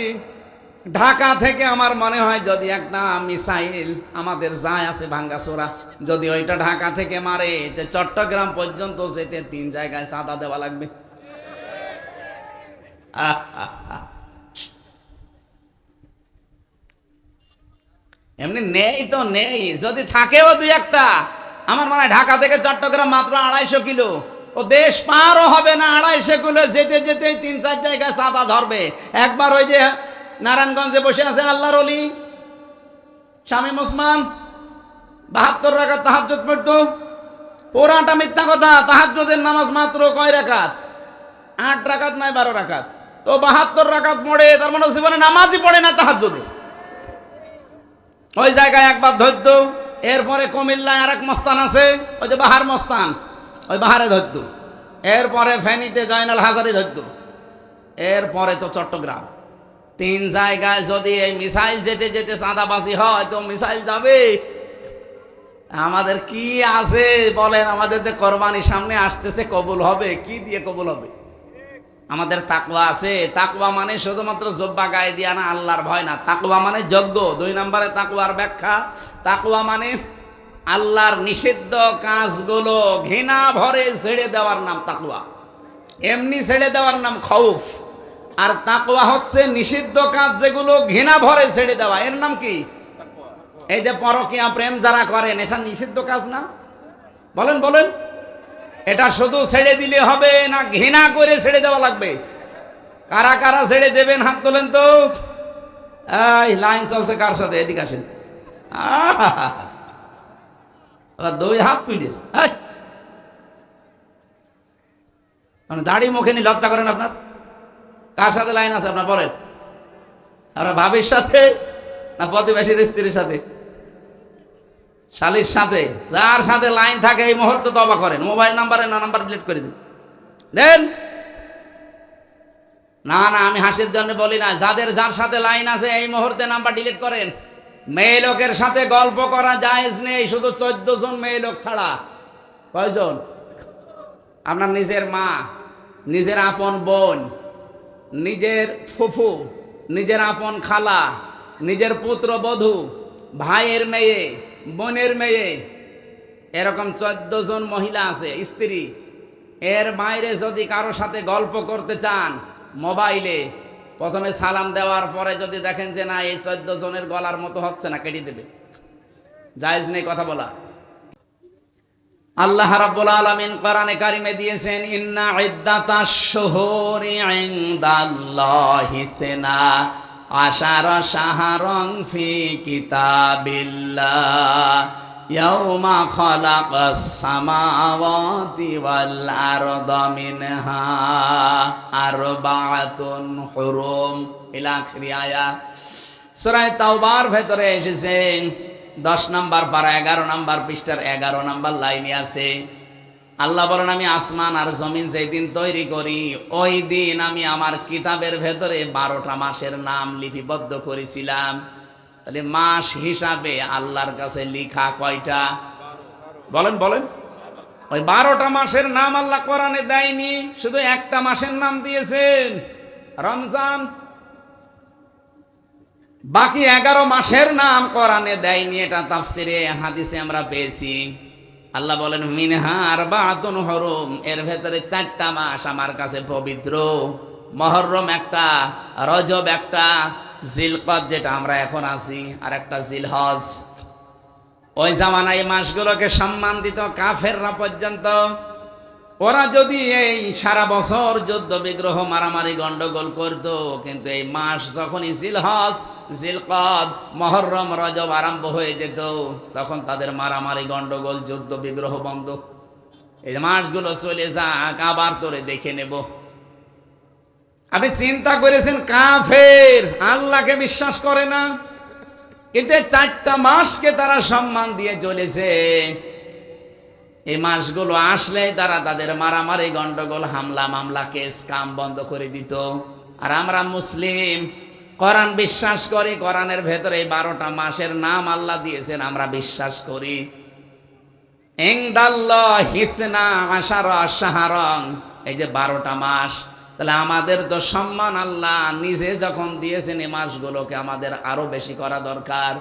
ঢাকা থেকে আমার মনে হয় যদি একটা মিসাইল আমাদের যায় আছে ভাঙ্গাচোরা, যদি ওইটা ঢাকা থেকে মারে তো চট্টগ্রাম পর্যন্ত যেতে 3 জায়গায় চাঁদা দেওয়া লাগবে। এমনি নেই তো নেই, যদি থাকেও 2-1টা। আমার মনে হয় ঢাকা থেকে চট্টগ্রাম মাত্র 250 কিলো, ও দেশ পারও হবে না 250 কিলো যেতে যেতে 3-4 জায়গায় চাঁদা ধরবে। একবার ওই যে নারায়ণগঞ্জে বসে আছে আল্লাহর ওলি শামীম ওসমান, 72 রাকাত তাহাজ্জুদ পড়তো। পুরাটা মিথ্যা কথা। তাহাজ্জুদের নামাজ মাত্র কয় রাকাত? 8 রাকাত নয় 12 রাকাত। তো 72 রাকাত পড়ে, তার মানে জীবনে নামাজই পড়ে না তাহাজ্জুদে। ওই জায়গায় একবার ধরত। এরপরে কুমিল্লায় আরেক মস্তান আছে, ওই যে বাহার মস্তান, ওই বাহারে ধরত। এরপরে ফেনীতে জয়নাল হাজারি ধরত। এরপরে তো চট্টগ্রাম। 3 জায়গায় যদি এই মিসাইল যেতে যেতে চাঁদাবাজি হয় তো মিসাইল যাবে। আমাদের কি আছে বলেন? আমাদের যে কোরবানির সামনে আসতেছে, কবুল হবে কি দিয়ে কবুল হবে? আমাদের তাকওয়া আছে। তাকওয়া মানে শুধুমাত্র জব্বা গায়ে দিয়া না, আল্লাহর ভয় না। তাকওয়া মানে যজ্ঞ। 2 নম্বরে তাকওয়ার ব্যাখ্যা, তাকওয়া মানে আল্লাহর নিষিদ্ধ কাজগুলো ঘৃণা ভরে ছেড়ে দেওয়ার নাম তাকওয়া। এমনি ছেড়ে দেওয়ার নাম খৌফ। আর তাকওয়া হচ্ছে নিষিদ্ধ কাজ যেগুলো ঘৃণা ভরে ছেড়ে দেওয়া, এর নাম কি? এই যে পরকীয়া প্রেম যারা করেন, এটা নিষিদ্ধ কাজ না? বলেন বলেন, এটা শুধু ছেড়ে দিলে হবে না ঘৃণা করে ছেড়ে দেওয়া লাগবে? কারা কারা ছেড়ে দেবেন হাত তোলেন তো। এই লাইন চলছে কার সাথে? এদিকে আসেন। 2 হাত তুলিস, মানে দাড়ি মুখে নিয়ে লজ্জা করেন আপনার? কার সাথে লাইন আছে আপনার বলেন? আপনার ভাবির সাথে না প্রতিবেশীর স্ত্রীর সাথে? শালির সাথে? যার সাথে লাইন থাকে এই মুহূর্তে তওবা করেন। মোবাইল নাম্বারে না নাম্বার ডিলিট করে দিন দেন। না না, আমি হাসির জন্য বলি না। যাদের যার সাথে লাইন আছে এই মুহূর্তে নাম্বার ডিলিট করেন। মেয়ে লোকের সাথে গল্প করা জায়েজ নেই, শুধু 14 জন মেয়ে লোক ছাড়া। কয়জন? আপনার নিজের মা, নিজের আপন বোন, নিজের ফুফু, নিজের আপন খালা, নিজের পুত্রবধূ, ভাইয়ের মেয়ে, বোনের মেয়ে, এরকম 14 জন মহিলা আছে স্ত্রী। এর বাইরে যদি কারো সাথে গল্প করতে চান মোবাইলে, প্রথমে সালাম দেওয়ার পরে যদি দেখেন যে না এই 14 জনের গলার মতো হচ্ছে না, কেটে দেবে। জায়েজ নেই কথা বলা। আল্লাহ রাব্বুল আলামিন কোরআনে কারিমে দিয়েছেন, ইন্না ইদ্দাতাশ শুহুরি ইনদাল্লাহি 12 আশার শাহরং ফি কিতাবিল্লাহ ইয়াউমা খালাকাস সামাওয়াতি ওয়াল আরদা মিনহা আরবাআতুন হুরুম ইলা আখিরি আয়াত। সূরা তাওবার ভেতরে এসেছে 10 নম্বর পারা 11 নম্বর পৃষ্ঠার 11 নম্বর লাইনে আছে। আল্লাহ বলেন, আমি আসমান আর জমিন যেই দিন তৈরি করি ওই দিন আমি আমার কিতাবের ভেতরে 12টা মাসের নাম লিপিবদ্ধ করেছিলাম। তাহলে মাস হিসাবে আল্লাহর কাছে লিখা কয়টা? বলেন বলেন। ওই 12টা মাসের নাম আল্লাহ কোরআনে দেয়নি, শুধু একটা মাসের নাম দিয়েছেন, রমজান। বাকি 11 মাসের নাম কোরআনে দেয়নি। এটা তাফসিরে হাদিসে আমরা পেয়েছি। আল্লাহ বলেন, মিনহা আরবাআতুন হুরুম, এর ভেতরে 4টা মাস আমার কাছে পবিত্র। মুহররম একটা, রজব একটা, জিলকদ যেটা আমরা এখন আছি, আর একটা জিলহজ। ওই জামানায় মাসগুলোকে সম্মান দিত কাফেররা পর্যন্ত। ওরা যদি এই সারা বছর যুদ্ধ বিগ্রহ মারামারি গন্ডগোল করত, কিন্তু এই মাস যখনই জিলহজ, জিলকদ, মুহররম, রজব আরম্ভ হয়ে যেত, তখন তাদের মারামারি গন্ডগোল যুদ্ধ বিগ্রহ বন্ধ। এই মাসগুলো চলে যাক, আবার তোরে দেখে নেব। আপনি চিন্তা করেছেন, কাফের আল্লাহকে বিশ্বাস করে না, কিন্তু 4টা মাসকে তারা সম্মান দিয়ে চলেছে। এই মাসগুলো আসলেই তারা তাদের মারামারি গন্ডগোল হামলা মামলা কেস কাম বন্ধ করে দিত। আর আমরা মুসলিম, কোরআন বিশ্বাস করি, কোরআনের ভেতরে 12টা মাসের নাম আল্লাহ দিয়েছেন, আমরা বিশ্বাস করি। ইনদাল্লাহি ইসনা আশারা শাহরান, এই যে 12টা মাস, তাহলে আমাদের তো সম্মান আল্লাহ নিজে যখন দিয়েছেন, এই মাসগুলোকে আমাদের আরো বেশি করা দরকার।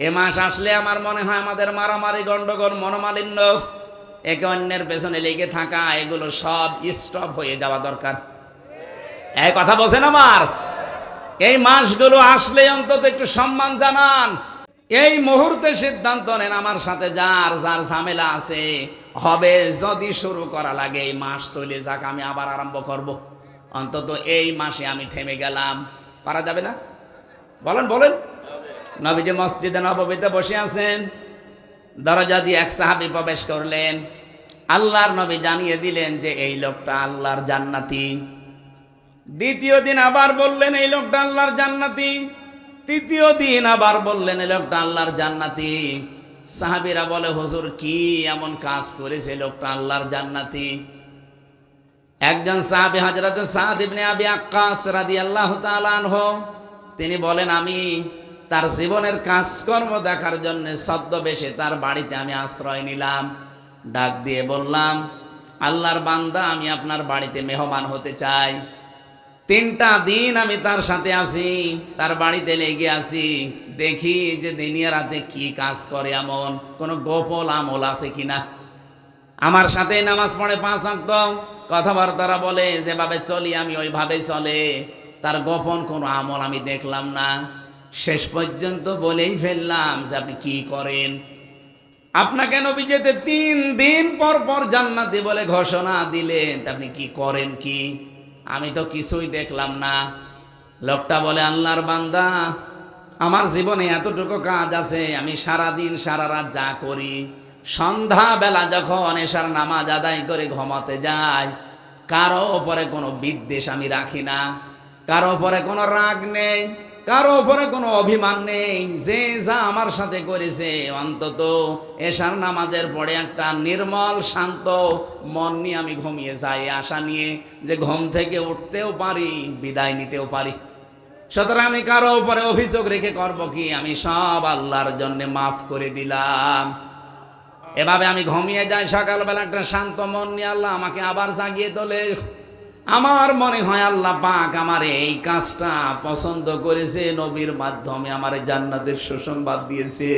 এ মাস আসলে আমার মনে হয় আমাদের মারামারি গন্ডগোল মনোমালিন্য, একে অন্যের পেছনে লেগে থাকা, এগুলো সব স্টপ হয়ে যাওয়া দরকার। এই কথা বলছেন আমার? এই মাসগুলো আসলে অন্তত একটু সম্মান জানান। এই মুহূর্তে সিদ্ধান্ত নেন, আমার সাথে যার যার ঝামেলা আছে হবে, যদি শুরু করা লাগে এই মাস চলে যাক, আমি আবার আরম্ভ করব। অন্তত এই মাসে আমি থেমে গেলাম, পারা যাবে না? বলেন বলেন। নবীজি মসজিদে নববীতে বসে আছেন, দরজা দিয়ে এক সাহাবী প্রবেশ করলেন। আল্লাহর নবী জানিয়ে দিলেন যে এই লোকটা আল্লাহর জান্নাতি। দ্বিতীয় দিন আবার বললেন এই লোকটা আল্লাহর জান্নাতি। তৃতীয় দিন আবার বললেন এই লোকটা আল্লাহর জান্নাতি। সাহাবীরা বলে, হুজুর কি এমন কাজ করেছে লোকটা আল্লাহর জান্নাতি? একজন সাহাবী হযরত সাদ ইবনে আবি আক্কাস রাদিয়াল্লাহু তাআলা আনহু, তিনি বলেন, আমি তার জীবনের কাজকর্ম দেখার জন্য ছদ্মবেশে তার বাড়িতে আমি আশ্রয় নিলাম। ডাক দিয়ে বললাম, আল্লাহর বান্দা, আমি আপনার বাড়িতে মেহমান হতে চাই। 3টা দিন আমি তার সাথে আছি, তার বাড়িতে লেগে আছি, দেখি যে দিনিয়া রাতে কি কাজ করে, এমন কোন গোপন আমল আছে কিনা। আমার সাথে নামাজ পড়ে 5 ওয়াক্ত, কথাবার্তারা বলে, যেভাবে চলি আমি ওইভাবেই চলে, তার গোপন কোনো আমল আমি দেখলাম না। শেষ পর্যন্ত বলেই ফেললাম যে আপনি কি করেন? আপনাকে নবী যেতে 3 দিন পর পর জান্নাতি বলে ঘোষণা দিলেন, আপনি কি করেন? কি? আমি তো কিছুই দেখলাম না। লোকটা বলে, আল্লাহর বান্দা, আমার জীবনে এতটুকু কাজ আছে, আমি সারা দিন সারা রাত যা করি, সন্ধ্যা বেলা যখন এশার নামাজ আদায় করে ঘুমাতে যাই, কারো ওপরে কোনো বিদ্বেষ আমি রাখি না, কারো ওপরে কোনো রাগ নেই, কারো ওপরে কোনো অভিমান নেই। যে যা আমার সাথে করেছে, অন্তত এশার নামাজের পরে একটা নির্মল শান্ত মন নিয়ে আমি ঘুমিয়ে যাই, আশা নিয়ে যে ঘুম থেকে উঠতেও পারি, বিদায় নিতেও পারি। সুতরাং আমি কারো উপরে অভিযোগ রেখে করব কি? আমি সব আল্লাহর জন্য মাফ করে দিলাম। এভাবে আমি ঘুমিয়ে যাই, সকালবেলা একটা শান্ত মন নিয়ে আল্লাহ আমাকে আবার জাগিয়ে তোলে। আমার মনে হয় আল্লাহ পাক আমার এই কাজটা পছন্দ করেছে, নবীর মাধ্যমে আমার জান্নাতের সুসংবাদ দিয়েছে।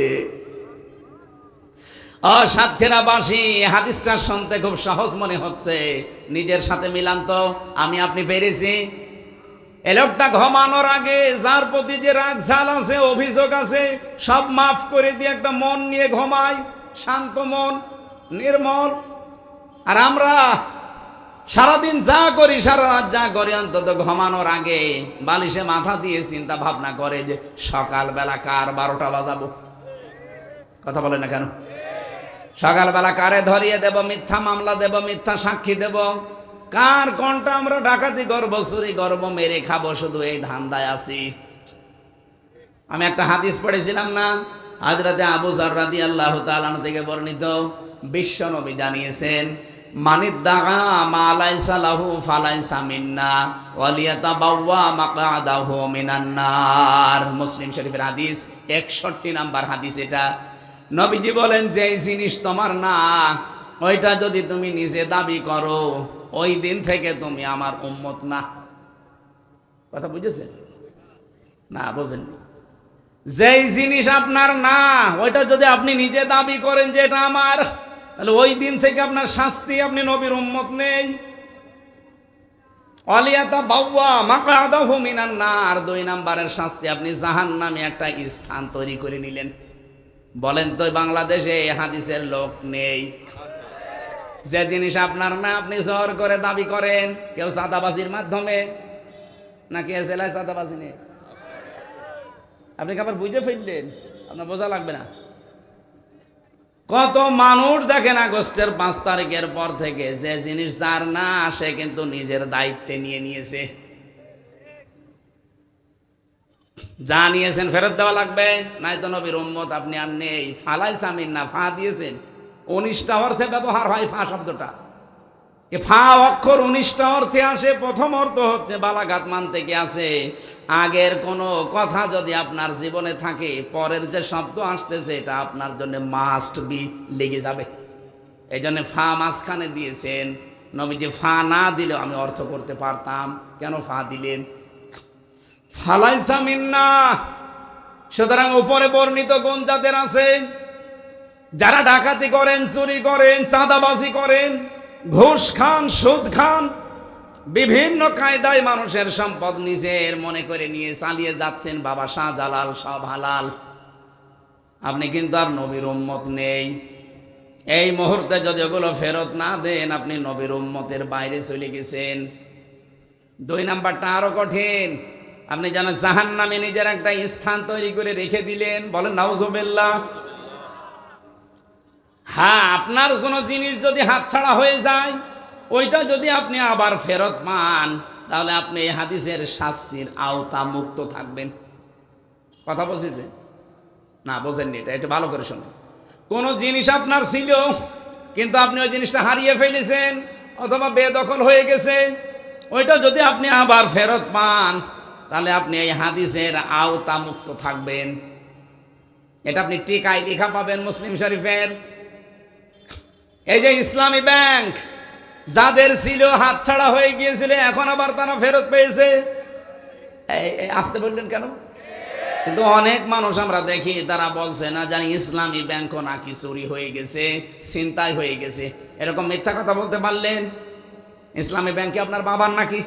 সাতক্ষীরাবাসী, হাদিসটা শুনতে খুব সহজ মনে হচ্ছে, নিজের সাথে মিলান তো, আমি আপনি পেরেছি। এ লোকটা ঘুমানোর আগে যার প্রতি যে রাগ ঝাল আছে, অভিযোগ আছে, সব মাফ করে দিয়ে একটা মন নিয়ে ঘুমায়, শান্ত মন, নির্মল। আর আমরা সারাদিন যা করি, সারা রাত যা করি, অন্তত ঘুমানোর আগে বালিশে মাথা দিয়ে চিন্তা ভাবনা করে যে সকালবেলা কার 12টা বাজাবো। কথা বলে না কেন? সকালবেলা কারে ধরিয়ে দেব, মিথ্যা মামলা দেব, মিথ্যা সাক্ষী দেব, কার কোনটা আমরা ডাকাতি করবো, চুরি করবো, মেরে খাবো, শুধু এই ধান্দায় আছি। আমি একটা হাদিস পড়েছিলাম না, হযরতে আবু যর রাদিয়াল্লাহু তাআলা আনহু থেকে বর্ণিত, বিশ্ব নবী জানিয়েছেন, মানিদ্দাআ মা লাইসা লাহু ফালাইসা মিন্না ওয়ালিয়াতাবাওয়া মাকআদাহু মিনান নার। মুসলিম শরীফের হাদিস, 61 নাম্বার হাদিস এটা। নবীজি বলেন, যে জিনিস তোমার না, ওইটা যদি তুমি নিজে দাবি করো, ওই দিন থেকে তুমি আমার উম্মত না। কথা বুঝেছেন না? বোঝেন? যেই জিনিস আপনার না, ওইটা যদি আপনি নিজে দাবি করেন যে এটা আমার, তাহলে ওই দিন থেকে আপনার শাস্তি, আপনি নবীর উম্মত নেই। ওয়ালিয়াতাবাওয়া মাকআদাহু মিনান নার, 2 নাম্বারের শাস্তি, আপনি জাহান্নামে একটা স্থান তৈরি করে নিলেন। বলেন তো বাংলাদেশে এই হাদিসের লোক নেই? যে জিনিস আপনার না, আপনি জোর করে দাবি করেন, কেউ চাঁদাবাজির মাধ্যমে, নাকি এসেলায় চাঁদাবাজি নেই? আপনি কি আবার বুঝে ফেললেন? আপনার বোঝা লাগবে না। কত মানুষ দেখেন আগস্টের 5 তারিখের পর থেকে যে জিনিস যার না, সে কিন্তু নিজের দায়িত্বে নিয়ে নিয়েছে। যা নিয়েছেন ফেরত দেওয়া লাগবে, নাই তো নবীর উম্মত আপনি আর নেই। ফালাইসা মিন্না, ফা দিয়েছেন, 19টা অর্থে ব্যবহার হয় ফা শব্দটা। ফা অক্ষর 19টা অর্থে আসে। প্রথম অর্থ হচ্ছে বালাগাত মানতে কি আছে, আগের কোনো কথা যদি আপনার জীবনে থাকে, পরের যে শব্দ আসতেছে এটা আপনার জন্য মাস্ট বি, লেগে যাবে। এই জন্য ফা মাঝখানে দিয়েছেন। নবীজি ফা না দিলেও আমি অর্থ করতে পারতাম, কেন ফা দিলেন? ফালাইসা মিন্না। সুতরাং উপরে বর্ণিত গুণ যাদের আছে, যারা ডাকাতি করেন, চুরি করেন, চাঁদাবাজি করেন, ঘুষ খান, সুদ খান, বিভিন্ন কায়দায় মানুষের সম্পদ নিজের মনে করে নিয়ে চালিয়ে যাচ্ছেন, বাবা শাহজালাল সব হালাল, আপনি কিন্তু আর নবীর উম্মত নেই। এই মুহূর্তে যদি ওগুলো ফেরত না দেন, আপনি নবীর উম্মতের বাইরে চলে গেছেন। 2 নাম্বারটা আরো কঠিন। আপনি জানেন জাহান্নামে নিজের একটা স্থান তৈরি করে রেখে দিলেন। বলেন নাউজুবিল্লাহ। হ্যাঁ, আপনার কোনো জিনিস যদি হাতছাড়া হয়ে যায়, ওইটা যদি আপনি আবার ফেরত পান, তাহলে আপনি এই হাদিসের শাস্তির আওতা মুক্ত থাকবেন। কথা বুঝেছেন না? বোঝেননি? এটা একটু ভালো করে শুনুন। কোনো জিনিস আপনার ছিল, কিন্তু আপনি ওই জিনিসটা হারিয়ে ফেলেছেন অথবা বেদখল হয়ে গেছে, ওইটা যদি আপনি আবার ফেরত পান, তাহলে আপনি এই হাদিসের আওতা মুক্ত থাকবেন। এটা আপনি টিকায় লেখা পাবেন মুসলিম শরীফের। এই যে ইসলামী ব্যাংক, যাদের ছিল হাতছাড়া হয়ে গিয়েছিল, এখন আবার তারা ফেরত পেয়েছে। আসতে বললেন কেন? কিন্তু অনেক মানুষ আমরা দেখি, তারা বলছে না জানি ইসলামী ব্যাংকও নাকি চুরি হয়ে গেছে, ছিনতাই হয়ে গেছে। এরকম মিথ্যা কথা বলতে পারলেন? ইসলামী ব্যাংকে আপনার বাবার নাকি?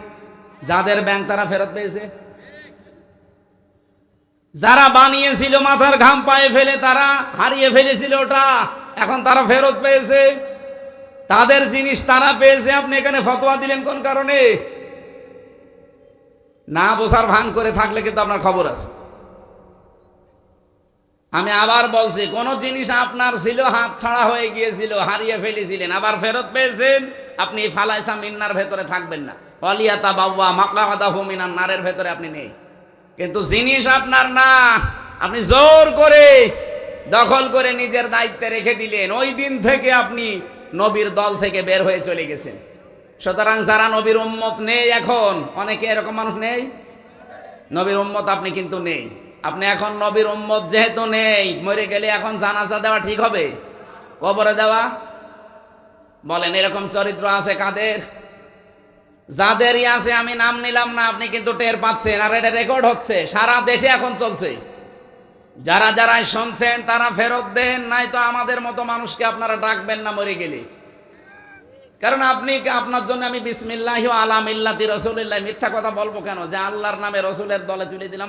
যাদের ব্যাংক তারা ফেরত পেয়েছে। যারা বানিয়েছিল মাথার ঘাম পায়ে ফেলে, তারা হারিয়ে ফেলেছিল ওটা, এখন তারা ফেরত পেয়েছে। তাদের জিনিস তারা পেয়েছে, আপনি এখানে ফতোয়া দিলেন কোন কারণে? না বোঝার ভান করে থাকলে কিন্তু আপনার খবর আছে। আমি আবার বলছি, কোন জিনিস আপনার ছিল, হাত ছাড়া হয়ে গিয়েছিল, হারিয়ে ফেলেছিলেন, আবার ফেরত পেয়েছেন, আপনি ফালাইসা মিন্নার ভেতরে থাকবেন না। ওয়ালিয়াতাবাওয়া মাকআদাহু মিনান নারের ভেতরে আপনি নেই। কিন্তু জিনিস আপনার না, আপনি জোর করে দখল করে নিজের দায়িত্বে রেখে দিলেন, ওই দিন থেকে আপনি নবীর দল থেকে বের হয়ে চলে গেছেন। সুতরাং যারা নবীর উম্মত নেই, এখন অনেকে এরকম মানুষ নেই, নবীর উম্মত আপনি কিন্তু নেই। আপনি এখন নবীর উম্মত যেহেতু নেই, মরে গেলে এখন জানাজা দেওয়া ঠিক হবে? কবরে দেওয়া? বলেন এরকম চরিত্র আছে কাদের? যাদেরই আছে, আমি নাম নিলাম না, আপনি কিন্তু টের পাচ্ছেন, আর এটা রেকর্ড হচ্ছে, সারা দেশে এখন চলছে। যারা যারা শুনছেন তারা ফেরত দেন, নাই তো আমাদের মতো মানুষকে আপনারা ডাকবেন না মরে গেলে। কারণ আপনি, আপনার জন্য আমি বিসমিল্লাহি ওয়া আলা মিল্লাতি রাসূলিল্লাহ মিথ্যা কথা বলবো কেন? যে আল্লাহর নামে রসুলের দলে তুলে দিলাম,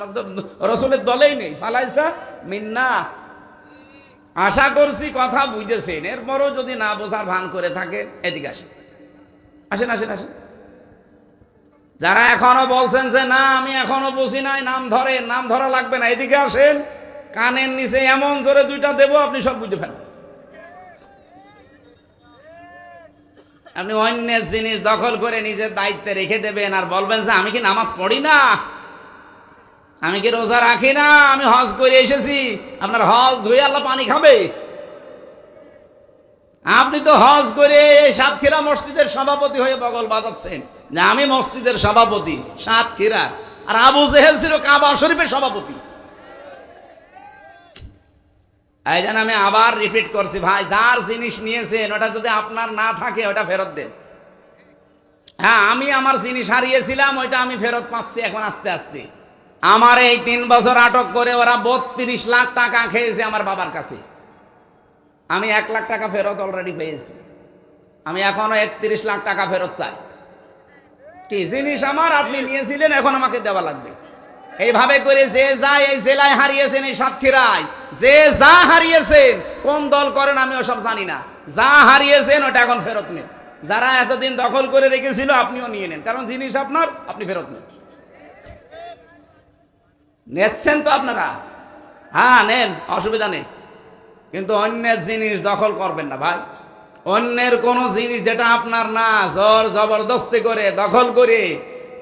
রসুলের দলেই নেই, ফালাইসা মিন্না। আশা করছি কথা বুঝেছেন। এরপরও যদি না বোঝার ভান করে থাকে, এদিকে আসেন। আসেন আসেন আসেন। যারা এখনো বলছেন যে না আমি এখনো বুঝি নাই, নাম ধরে, নাম ধরা লাগবে না, এদিকে আসেন, কানের নিচে এমন জোরে দুইটা দেবো আপনি সব বুঝে ফেলবেন। আপনি অন্যের জিনিস দখল করে নিজের দায়িত্বে রেখে দেবেন আর বলবেন যে আমি কি নামাজ পড়ি না, আমি কি রোজা রাখি না, আমি হজ করে এসেছি। আপনার হজ ধুয়ে আল্লাহ পানি খাবে? আপনি তো হজ করে সাতক্ষীরা মসজিদের সভাপতি হয়ে বগল বাজাচ্ছেন যে আমি মসজিদের সভাপতি সাতক্ষীরা, আর আবু জেহেল ছিল কাবা শরীফের সভাপতি। এই জন্য আমি আবার রিপিট করছি, ভাই যার জিনিস নিয়েছেন ওটা যদি আপনার না থাকে ওটা ফেরত দেন। হ্যাঁ, আমি আমার জিনিস হারিয়েছিলাম, ওইটা আমি ফেরত পাচ্ছি এখন আস্তে আস্তে। আমার এই 3 বছর আটক করে ওরা 32 লাখ টাকা খেয়েছে আমার বাবার কাছে। আমি 1 লাখ টাকা ফেরত অলরেডি পেয়েছি। আমি এখনো 31 লাখ টাকা ফেরত চাই। কি জিনিস আমার আপনি নিয়েছিলেন, এখন আমাকে দেওয়া লাগবে। এইভাবে করে যে যা এই জেলায় হারিয়েছেন, এই সাতক্ষীরায় যে যা হারিয়েছেন, কোন দল করেন আমি ওসব জানি না, যা হারিয়েছেন ওটা এখন ফেরত নেন। যারা এতদিন দখল করে রেখেছিল আপনিও নিয়ে নেন, কারণ জিনিস আপনার, আপনি ফেরত নেন। নেচ্ছেন তো আপনারা? হ্যাঁ নেন, অসুবিধা নেই, কিন্তু অন্যের জিনিস দখল করবেন না ভাই। অন্যের কোন জিনিস যেটা আপনার না, জোর জবরদস্তি করে দখল করে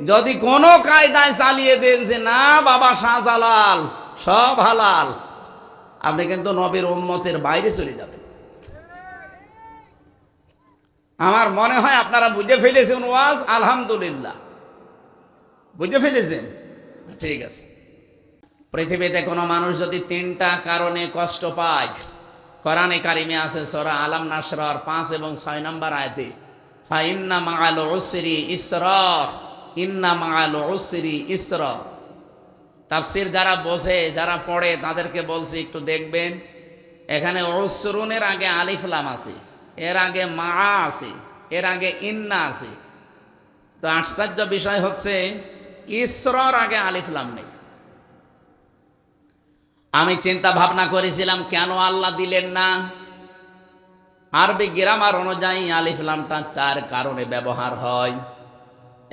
যদি কোনো কায়দায় চালিয়ে দেন যে না বাবা শাহজালাল সব হালাল, আপনি কিন্তু নবীর উম্মতের বাইরে চলে যাবেন। আমার মনে হয় আপনারা বুঝে ফেলেছেন ওয়াজ, আলহামদুলিল্লাহ বুঝে ফেলেছেন, ঠিক আছে। পৃথিবীতে কোনো মানুষ যদি 3টা কারণে কষ্ট পায়, কোরআনে কারিমে আছে সূরা আলাম নাসরার 5 এবং 6 নম্বর আয়াতে, ফাইন্না মাআল উসরি ইসরা, ইন্না মাআল উসরি ইসরা। তাফসীর যারা বোঝে, যারা পড়ে তাদেরকে বলছি একটু দেখবেন, এখানে উসরুনের আগে আলিফ লাম আছে, এর আগে মা আছে, এর আগে ইন্না আছে। তো আশ্চর্য বিষয় হচ্ছে ইসরার আগে আলিফ লাম নেই। আমি চিন্তা ভাবনা করেছিলাম কেন আল্লাহ দিলেন না। আরবি গ্রামার অনুযায়ী আলিফ লামটা 4 কারণে ব্যবহার হয়।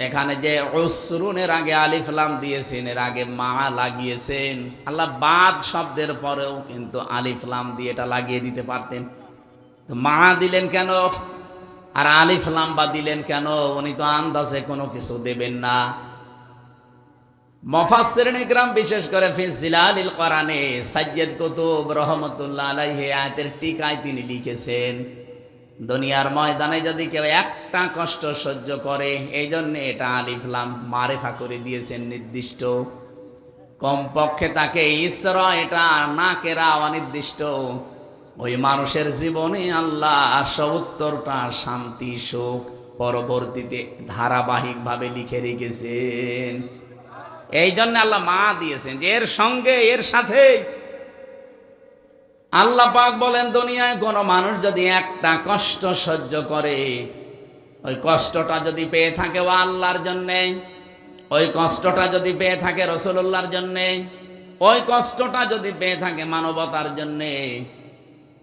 এখানে যে উসরুনের আগে আলিফ লাম দিয়েছেন, এর আগে মা লাগিয়েছেন। আল্লাহ বাদ শব্দের পরেও কিন্তু আলিফ লাম দিয়ে এটা লাগিয়ে দিতে পারতেন, তো মা দিলেন কেন আর আলিফ লাম বা দিলেন কেন? উনি তো আন্দাজে কোনো কিছু দেবেন না। মুফাসসিরিন ইকরাম বিশেষ করে ফি জিলালিল কোরআনে সাইয়্যিদ কুতুব রাহমাতুল্লাহ আলাইহি আয়াতের টিকায় তিনি লিখেছেন, দুনিয়ার ময়দানে যদি কেউ একটা কষ্ট সহ্য করে, এই জন্য এটা আলিফ লাম মারিফা করে দিয়েছেন নির্দিষ্ট। কমপক্ষে তাকে ইসরা এটা না কেরা অনির্দিষ্ট, ওই মানুষের জীবনে আল্লাহ 70টা শান্তি সুখ পরবর্তীতে ধারাবাহিকভাবে লিখে রেখেছেন। এই জন্য আল্লাহ মা দিয়েছেন, যে এর সঙ্গে এর সাথে। আল্লাহ পাক বলেন দুনিয়ায় কোনো মানুষ যদি একটা কষ্ট সহ্য করে, ওই কষ্টটা যদি পেয়ে থাকে ও আল্লাহর জন্যে, ওই কষ্টটা যদি পেয়ে থাকে রাসূলুল্লাহর জন্যে, ওই কষ্টটা যদি পেয়ে থাকে মানবতার জন্যে,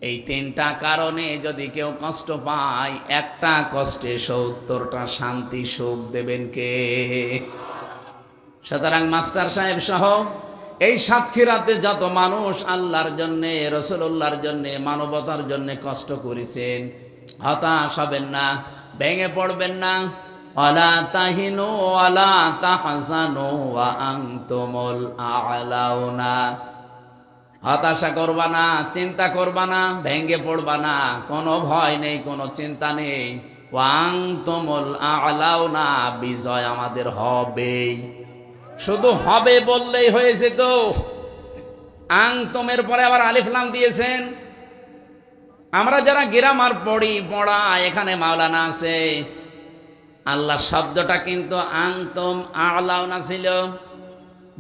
এই 3টা কারণে যদি কেউ কষ্ট পায়, একটা কষ্টে 70টা শান্তি সুখ দেবেন কে? সুতরাং মাস্টার সাহেব সহ এই সাতক্ষীরাতে যত মানুষ আল্লাহর জন্যে, রাসূলুল্লাহর জন্যে, মানবতার জন্যে কষ্ট করেছেন, হতাশ হবেন না, ভেঙে পড়বেন না। ওয়ালা তাহিনু ওয়ালা তাহজানু ওয়া আনতুমুল আ'লাউনা। হতাশা করবা না, চিন্তা করবা না, ভেঙে পড়বা না, কোনো ভয় নেই, কোনো চিন্তা নেই। ওয়া আনতুমুল আ'লাউনা, বিজয় আমাদের হবেই। শুধু হবে বললেই হয়েছে তো? আংতমের পরে আবার আলিফ লাম দিয়েছেন। আমরা যারা গ্রামার পড়া, এখানে মাওলানা আছে, আল্লাহ শব্দটা কিন্তু আংতম আলাউনা ছিল।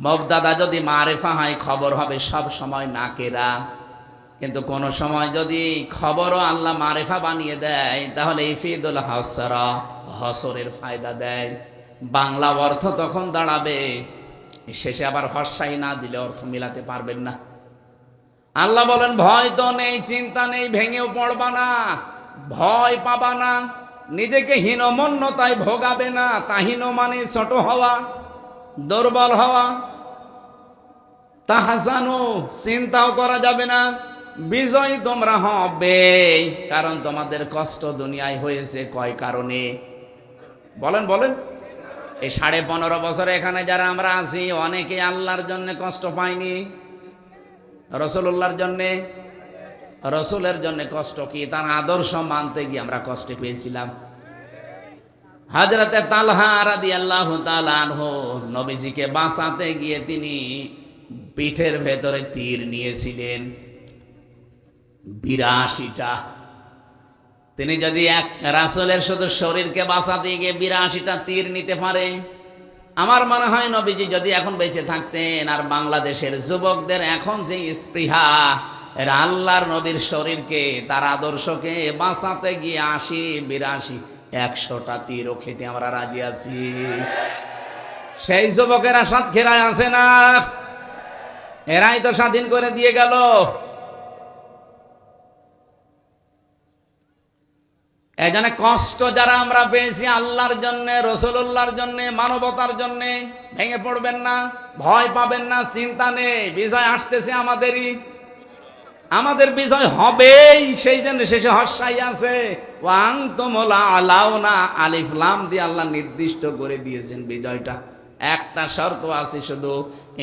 মুবতাদা যদি মারিফা হয় খবর হবে সব সময় নাকেরা, কিন্তু কোন সময় যদি খবরও আল্লাহ মারিফা বানিয়ে দেয় তাহলে ইফিদুল হাসরা, হসরের ফায়দা দেয়। বাংলা অর্থ তখন দাঁড়াবে, শেষে আবার হর্ষাই না দিলে অর্থ মিলাতে পারবেন না। আল্লাহ বলেন ভয় তো নেই, চিন্তা নেই, ভেঙেও পড়বা না, ভয় পাবা না। নিজেকে হীনমন্যতায় ভোগাবে না। তাহীন মানে ছোট হওয়া, দুর্বল হওয়া। তাহসানু চিন্তাও করা যাবে না, বিজয় তোমরা হবে। কারণ তোমাদের কষ্ট দুনিয়ায় হয়েছে কয় কারণে বলেন বলেন। এই 15.5 বছর এখানে যারা আমরা আছি, অনেকে আল্লাহর জন্য কষ্ট পাইনি, রাসূলুল্লাহর জন্য। রসুলের জন্য কষ্ট কি? তার আদর্শ মানতে গিয়ে আমরা কষ্ট পেয়েছিলাম। হযরতে তালহা রাদিয়াল্লাহু তাআলা আনহু নবীজিকে বাঁচাতে গিয়ে তিনি পিঠের ভেতরে তীর নিয়েছিলেন 82টা। তিনি যদি এক রাসূলের শুধু শরীরকে বাঁচাতে গিয়ে 82টা তীর নিতে পারে, আমার মনে হয় নবীজি যদি এখন বেঁচে থাকতেন, আর বাংলাদেশের যুবকদের এখন যে স্পৃহা, এরা আল্লাহর নবীর শরীরকে, তার আদর্শকে বাঁচাতে গিয়ে 80, 82, 100টা তীরও খেতে আমরা রাজি আছি। সেই যুবকেরা সাতক্ষীরায় আছে না? এরাই তো স্বাধীন করে দিয়ে গেল। এখানে কষ্ট যারা আমরা পেয়েছি আল্লাহর জন্য, রাসূলুল্লাহর জন্য, মানবতার জন্য, ভেঙে পড়বেন না, ভয় পাবেন না, চিন্তা নেই। বিজয় আসতেছে আমাদেরই, আমাদের বিজয় হবেই। সেই জন্য শেষে হর্ষাই আছে, ওয়ান্তুমুল আলাউনা, আলিফ লাম দিয়ে আল্লাহ নির্দিষ্ট করে দিয়েছেন বিজয়টা। একটা শর্ত আছে শুধু,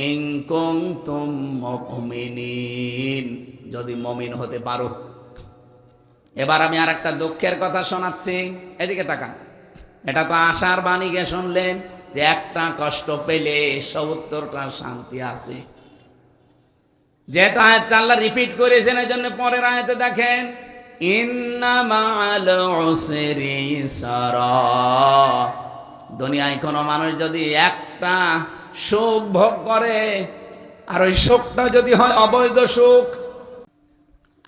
ইন কুনতুম মুমিনিন, যদি মুমিন হতে পারো। এবার আমি আর একটা দুঃখের কথা শোনাচ্ছি, এদিকে তাকান। এটা তো আশার বাণীকে শুনলেন যে একটা কষ্ট পেলে ৭০টা শান্তি আছে। যেহেতু আয়াতটা আল্লাহ রিপিট করেছেন, এই জন্য পরের আয়াতে দেখেন, ইন্না মাআল উসরি ইসরা। দুনিয়ায় কোনো মানুষ যদি একটা সুখ ভোগ করে, আর ওই সুখটা যদি হয় অবৈধ সুখ,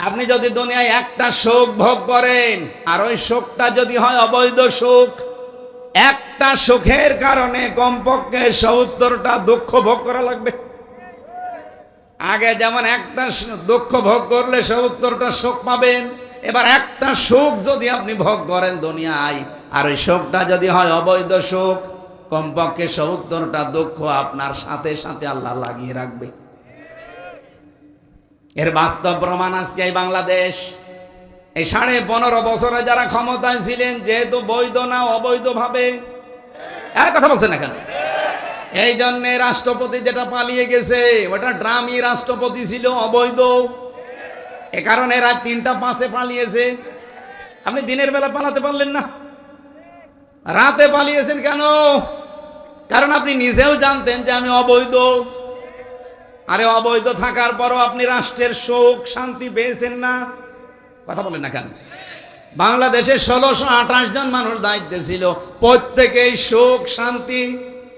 আপনি যদি দুনিয়ায় একটা সুখ ভোগ করেন, আর ওই সুখটা যদি হয় অবৈধ সুখ, একটা সুখের কারণে কমপক্ষে ৭০টা দুঃখ ভোগ করা লাগবে। আগে যেমন একটা দুঃখ ভোগ করলে ৭০টা সুখ পাবেন, এবার একটা সুখ যদি আপনি ভোগ করেন দুনিয়ায়, আর ওই সুখটা যদি হয় অবৈধ সুখ, কমপক্ষে ৭০টা দুঃখ আপনার সাথে সাথে আল্লাহ লাগিয়ে রাখবে। এর বাস্তব প্রমাণ আজকে এই বাংলাদেশ। এই 15.5 বছরে যারা ক্ষমতায় ছিলেন, যেহেতু বৈধ না অবৈধ ভাবে, কথা বলছেন না কেন? এই জন্যে রাষ্ট্রপতি যেটা পালিয়ে গেছে, ওটা ড্রামি রাষ্ট্রপতি ছিল, অবৈধ। এ কারণে এরা 3টা 5-এ পালিয়েছে। আপনি দিনের বেলা পালাতে পারলেন না, রাতে পালিয়েছেন কেন? কারণ আপনি নিজেও জানতেন যে আমি অবৈধ। আরে অবৈধ থাকার পরও আপনি রাষ্ট্রের সুখ শান্তি পেয়েছেন না, কথা বলেন না কেন? বাংলাদেশে 1628 জন মানুষ দায়িত্বে ছিল, প্রত্যেকেই সুখ শান্তি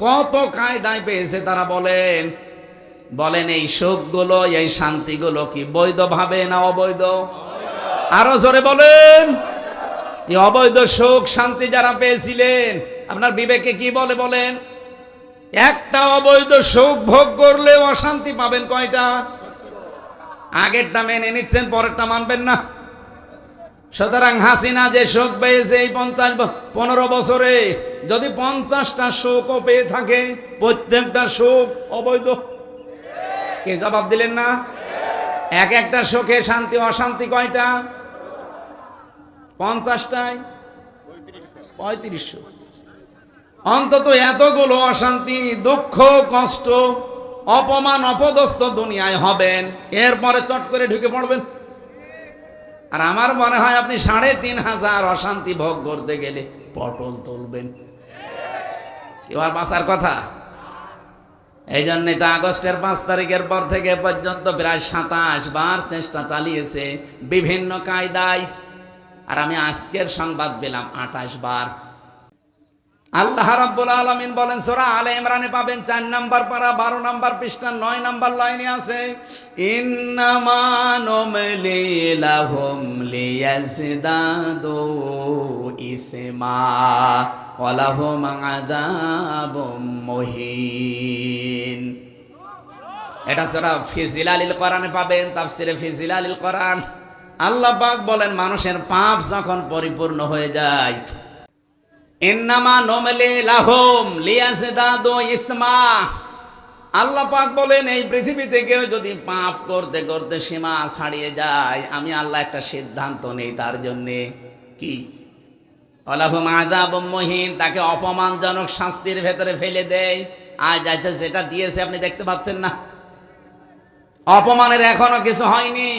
কত কায়দায় পেয়েছে তারা বলেন। বলেন এই সুখগুলো, এই শান্তিগুলো কি বৈধভাবে না অবৈধ? আরো জোরে বলেন। এই অবৈধ সুখ শান্তি যারা পেয়েছিলেন, আপনার বিবেকে কি বলে বলেন? একটা অবৈধ সুখ ভোগ করলে অশান্তি পাবেন কয়টা? আগেরটা মেনে নিচ্ছেন, পরেরটা মানবেন না। সুতরাং হাসিনা যে সুখ পেয়েছে এই 15 বছরে, যদি 50টা সুখও পেয়ে থাকে, প্রত্যেকটা সুখ অবৈধ। কে জবাব দিলেন না? এক একটা সুখে শান্তি অশান্তি কয়টা? 50টায় 3500। অন্তত এতগুলো অশান্তি, দুঃখ, কষ্ট, অপমান, অপদস্থ দুনিয়ায় হবেন, এরপরে চট করে ঢুকে পড়বেন। আর আমার মনে হয় আপনি 3500 অশান্তি ভোগ করতে গেলে পটল তুলবেন। কেউ আর বাঁচার কথা? এই জন্যই তো আগস্টের 5 তারিখের পর থেকে পর্যন্ত প্রায় 27 বার চেষ্টা চালিয়েছে বিভিন্ন কায়দায়, আর আমি আজকের সংবাদ পেলাম 28 বার। আল্লাহ রাব্বুল আলামিন বলেন, সূরা আলে ইমরানে পাবেন 4 নাম্বার পারা 12 নাম্বার পৃষ্ঠা 9 নাম্বার লাইনে আছে, ইন্নামা নুমলি লাহুম লিয়াজদাদু ইসমা ওয়া লাহুম আযাবুম মুহিন। এটা সূরা ফি জিলালিল কোরআনে পাবেন, তাফসিরে ফি জিলালিল কোরআন। আল্লাহ পাক বলেন, মানুষের পাপ যখন পরিপূর্ণ হয়ে যায়, ইন্নামা নুমলি লাহুম লিয়াজদাদু ইসমা। আল্লাহ পাক বলেন এই পৃথিবীতে কেউ যদি পাপ করতে করতে সীমা ছাড়িয়ে যায়, আমি আল্লাহ একটা সিদ্ধান্ত নেই তার জন্যে, কি ওয়ালাহুম আযাবুম মুহিন, তাকে অপমানজনক শাস্তির ভেতরে ফেলে দেয়। আজ আচ্ছা যেটা দিয়েছে আপনি দেখতে পাচ্ছেন না, অপমানের এখনো কিছু হয়নি।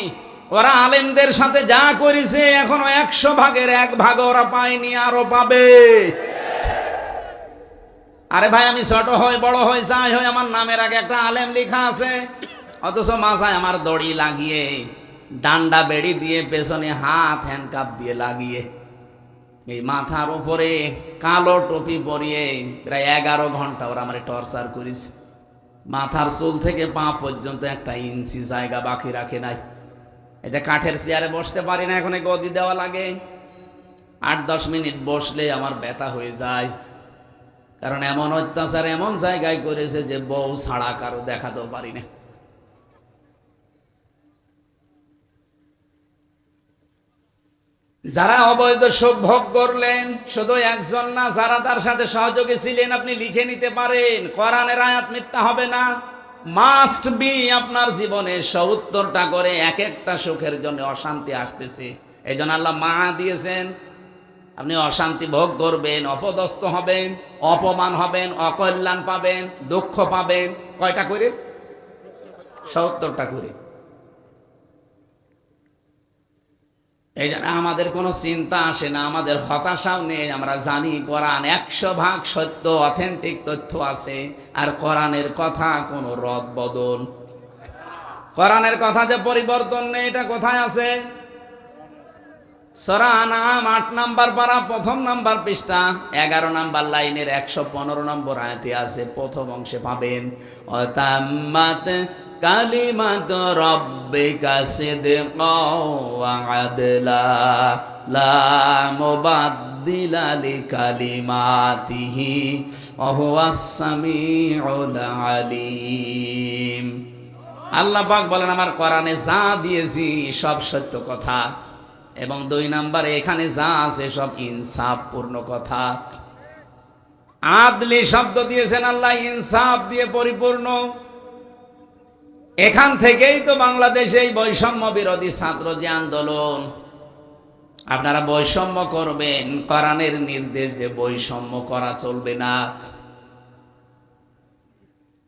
ওরা আলেমদের সাথে যা করেছে এখনো 100 ভাগের 1 ভাগ ওরা পায়নি, আরো পাবে। আরে ভাই আমি ছোট হই বড় হই যাই হই, আমার নামের আগে একটা আলেম লেখা আছে, অথচ মাথায় আমার দড়ি লাগিয়ে, ডান্ডা বেড়ি দিয়ে, পেছনে হাত হ্যান্ডকাপ দিয়ে লাগিয়ে, এই মাথার উপরে কালো টুপি পরিয়ে প্রায় 11 ঘন্টা ওরা আমার টর্চার করেছে। মাথার চুল থেকে পা পর্যন্ত 1 ইঞ্চি জায়গা বাকি রাখে নাই। এটা কাঠের চেয়ারে বসতে পারি না, এখন গদি দেওয়া লাগে। 8-10 মিনিট বসলে আমার ব্যথা হয়ে যায়, কারণ এমন অত্যাচার এমন জায়গায় করেছে যে বউ ছাড়া কারো দেখাতেও পারি না। যারা অবৈধ সুখ ভোগ করলেন শুধু একজন না, যারা তার সাথে সহযোগী ছিলেন, আপনি লিখে নিতে পারেন। কোরআনের আয়াত মিথ্যা হবে না, মাস্ট বি। আপনার জীবনে 70টা করে এক একটা সুখের জন্য অশান্তি আসতেছে, এই জন্য আল্লাহ মানা দিয়েছেন। আপনি অশান্তি ভোগ করবেন, অপদস্থ হবেন, অপমান হবেন, অকল্যাণ পাবেন, দুঃখ পাবেন। কয়টা করে? 70টা করে। এই জন্য আমাদের কোনো চিন্তা আসে না, আমাদের হতাশাও নেই। আমরা জানি কোরআন 100 ভাগ সত্য, অথেন্টিক তথ্য আছে। আর কোরআনের কথা কোনো রদ বদল, কোরআনের কথা যে পরিবর্তন নেই, এটা কোথায় আছে? সূরা আনআম 8 নাম্বার পারা 1ম নাম্বার পৃষ্ঠা 11 নাম্বার লাইনের 115 নম্বর আয়াতে আছে। প্রথম অংশে পাবেন অতাম্মাত কালিমাত রাব্বিকা সিদকাও ওয়া আদলা লা মুবাদদিলা লিকালিমাতিহি ওয়া হুয়াস সামিউল আলিম। আল্লাহ পাক বলেন আমার কোরআনে যা দিয়েছি সব সত্য কথা, এবং 2 নম্বরে এখানে যা আছে সব ইনসাফ পূর্ণ কথা। আদলি শব্দ দিয়েছেন আল্লাহ, ইনসাফ দিয়ে পরিপূর্ণ। এখান থেকেই তো বাংলাদেশে এই বৈষম্য বিরোধী ছাত্র যে আন্দোলন, আপনারা বৈষম্য করবেন, কোরআনের নির্দেশ যে বৈষম্য করা চলবে না।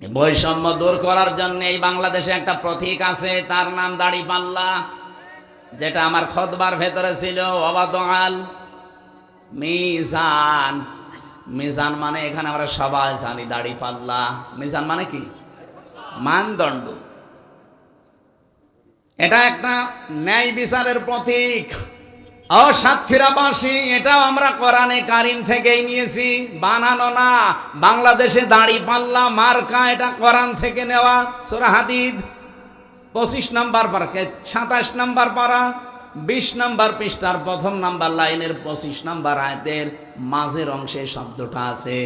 বৈষম্য দূর করার জন্য এই বাংলাদেশে একটা প্রতীক আছে, তার নাম দাড়িপাল্লা, যেটা আমার খুতবার ভেতরে ছিল। ওয়াদাল মিজান, মিজান মানে এখানে আমরা সবাই জানি দাড়িপাল্লা। মিজান মানে কি? মানদণ্ড। এটা একটা ন্যায় বিচারের প্রতীক। সাতক্ষীরাবাসী, এটাও আমরা কোরআনে কারিম থেকেই নিয়েছি, বানানো না। বাংলাদেশে দাড়িপাল্লা মার্কা, এটা কোরআন থেকে নেওয়া। সূরা হাদিদ 25 নাম্বার পারা, 27 নাম্বার পারা 20 নাম্বার পৃষ্ঠার 1ম নাম্বার লাইনের 25 নাম্বার আয়াতের মাঝের অংশে শব্দটা আছে,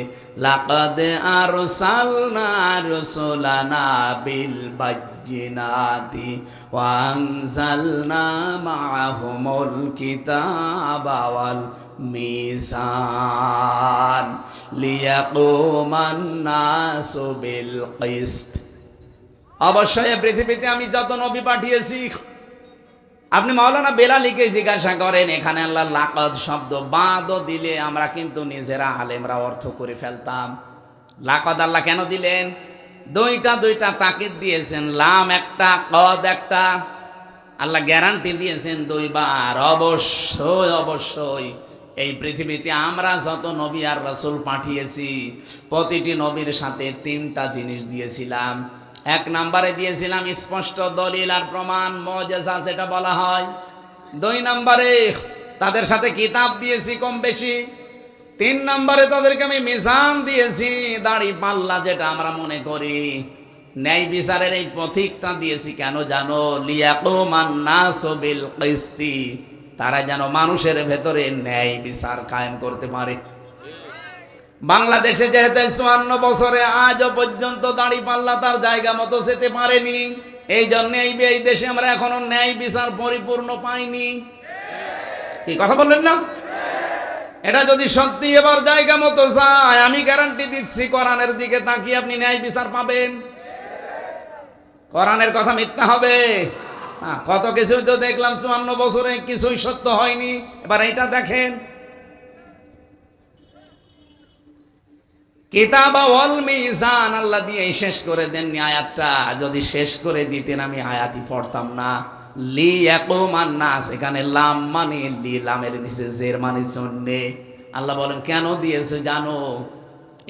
লাকাদ আরসালনা রাসূলানা বিল বায়্যিনাতি ওয়া আনজালনা মাআহুমুল কিতাবা ওয়াল মিজান লিয়াকুমান নাসু বিল কিসত। অবশ্যই পৃথিবীতে আমি যত নবী পাঠিয়েছি, আপনি মাওলানা বেলালীকে জিজ্ঞাসা করেন, এখানে আল্লাহ লাকাদ শব্দ বাদও দিলে আমরা কিন্তু নিজেরা আলেমরা অর্থ করে ফেলতাম। লাকাদ আল্লাহ কেন দিলেন? দুইটা তাকিদ দিয়েছেন, লাম একটা, কদ একটা। আল্লাহ গ্যারান্টি দিয়েছেন 2 বার। অবশ্যই অবশ্যই এই পৃথিবীতে আমরা যত নবী আর রাসূল পাঠিয়েছি, প্রতিটি নবীর সাথে 3টা জিনিস দিয়েছিলাম। 1 নম্বরে দিয়েছিলাম স্পষ্ট দলিল আর প্রমাণ, মুজিজা যেটা বলা হয়। 2 নম্বরে তাদের সাথে কিতাব দিয়েছি কম বেশি। 3 নম্বরে তাদেরকে আমি মিজান দিয়েছি, দাড়ি পাল্লা, যেটা আমরা মনে করি ন্যায় বিচারের এই প্রতীকটা দিয়েছি। কেন জানো? লিয়াকুমান নাসু বিল কিসতি, তারা যেন মানুষের ভেতরে ন্যায় বিচার কায়েম করতে পারে। বাংলাদেশে যেহেতু 54 বছরে আজও পর্যন্ত দাড়িপাল্লা তার জায়গা মতো যেতে পারেনি, এই জন্য এই দেশে আমরা এখনো ন্যায় বিচার পরিপূর্ণ পাইনি। কি কথা বললেন না? এটা যদি সত্যি এবার জায়গা মতো যায়, আমি গ্যারান্টি দিচ্ছি কোরআনের দিকে তাকিয়ে আপনি ন্যায় বিচার পাবেন। কোরআনের কথা মিথ্যা হবে? কত কিছু তো দেখলাম 54 বছরে কিছুই সত্য হয়নি। এবার এটা দেখেন, কিতাব ওয়াল মিজান আল্লাহ দিয়ে শেষ করে দেননি আয়াতটা। যদি শেষ করে দিতেন আমি আয়াতই পড়তাম না। লিয়াকুমান নাস, এখানে লাম মানে লি, লামের নিচে জের মানে জন্যে। আল্লাহ বলেন কেন দিয়েছে জানো?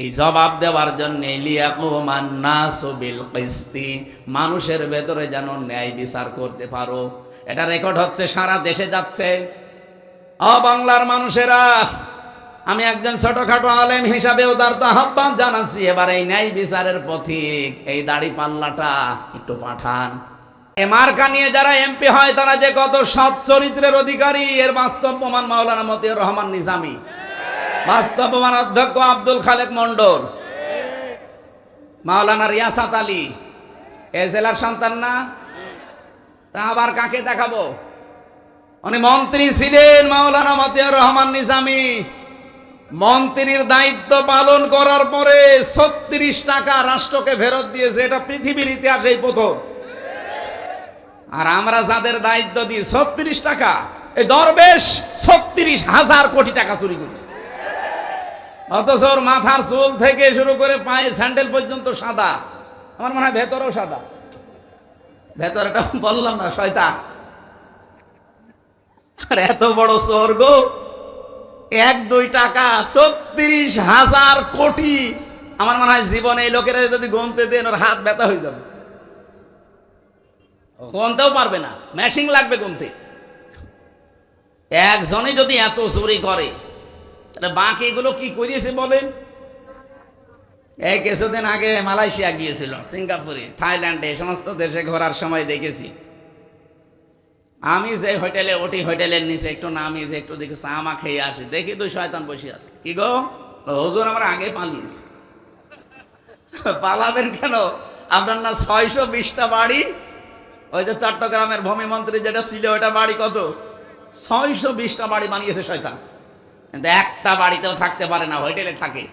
এই জবাব দেওয়ার জন্য। লিয়াকুমান নাস বিল কিসতি, মানুষের ভেতরে যেন ন্যায় বিচার করতে পারো। এটা রেকর্ড হচ্ছে, সারা দেশে যাচ্ছে। বাংলার মানুষেরা, আমি একজন ছোটখাটো আলেম হিসাবেও তার তো আহ্বান জানাচ্ছি, এবার এই ন্যায় বিচারের পথিক এই দাড়ি পাল্লাটা একটু পাঠান। এ মার্কা নিয়ে যারা এমপি হয় তারা যে কত সৎ চরিত্রের অধিকারী এর বাস্তব প্রমাণ মাওলানা মতিউর রহমান নিজামী, বাস্তব প্রমাণ অধ্যক্ষ আব্দুল খালেক মন্ডল, মাওলানা রিয়াসাত আলী। এ জেলার সন্তান না? তা আবার কাকে দেখাবো? উনি মন্ত্রী ছিলেন মাওলানা মতিউর রহমান নিজামী। মন্ত্রীর দায়িত্ব পালন করার পরে 36 টাকা রাষ্ট্রকে ফেরত দিয়েছে। এটা পৃথিবীর ইতিহাসেই প্রথম। আর আমরা যাদের দায়িত্ব দিই 36 টাকা, এই দরবেশ 36,000 কোটি টাকা চুরি করেছে। অথচ ওর মাথার চুল থেকে শুরু করে পায়ে স্যান্ডেল পর্যন্ত সাদা। আমার মনে হয় ভেতরেও সাদা। ভেতরটা বললাম না, শয়তান। আর এত বড় স্বর্গ, 1-2 টাকা 36,000 কোটি। আমার মনে হয় জীবনে এই লোকেরা যদি গুনতে দেন ওর হাত ব্যথা হয়ে যাবে, গুনতেও পারবে না, মেশিন লাগবে গুনতে। একজনে যদি এত চুরি করে তাহলে বাকি এগুলো কি করিয়েছে বলেন? এই কিছুদিন আগে মালয়েশিয়া গিয়েছিল, সিঙ্গাপুরে, থাইল্যান্ডে, এই সমস্ত দেশে ঘোরার সময় দেখেছি। আমি যে হোটেলে ওটি, হোটেলের নিচে একটু নামি যে একটু দেখি চা মা খেয়ে আসি, দেখি 2 শয়তান বসে আছে। কি গো হুজুর, আমরা আগে পালিয়েছি। পালাবেন কেন? আপনার না 620টা বাড়ি। ওই যে চট্টগ্রামের ভূমিমন্ত্রী যেটা ছিল, ওটা বাড়ি কত? 620টা বাড়ি বানিয়েছে শয়তান। কিন্তু একটা বাড়িতেও থাকতে পারে না, হোটেলে থাকে।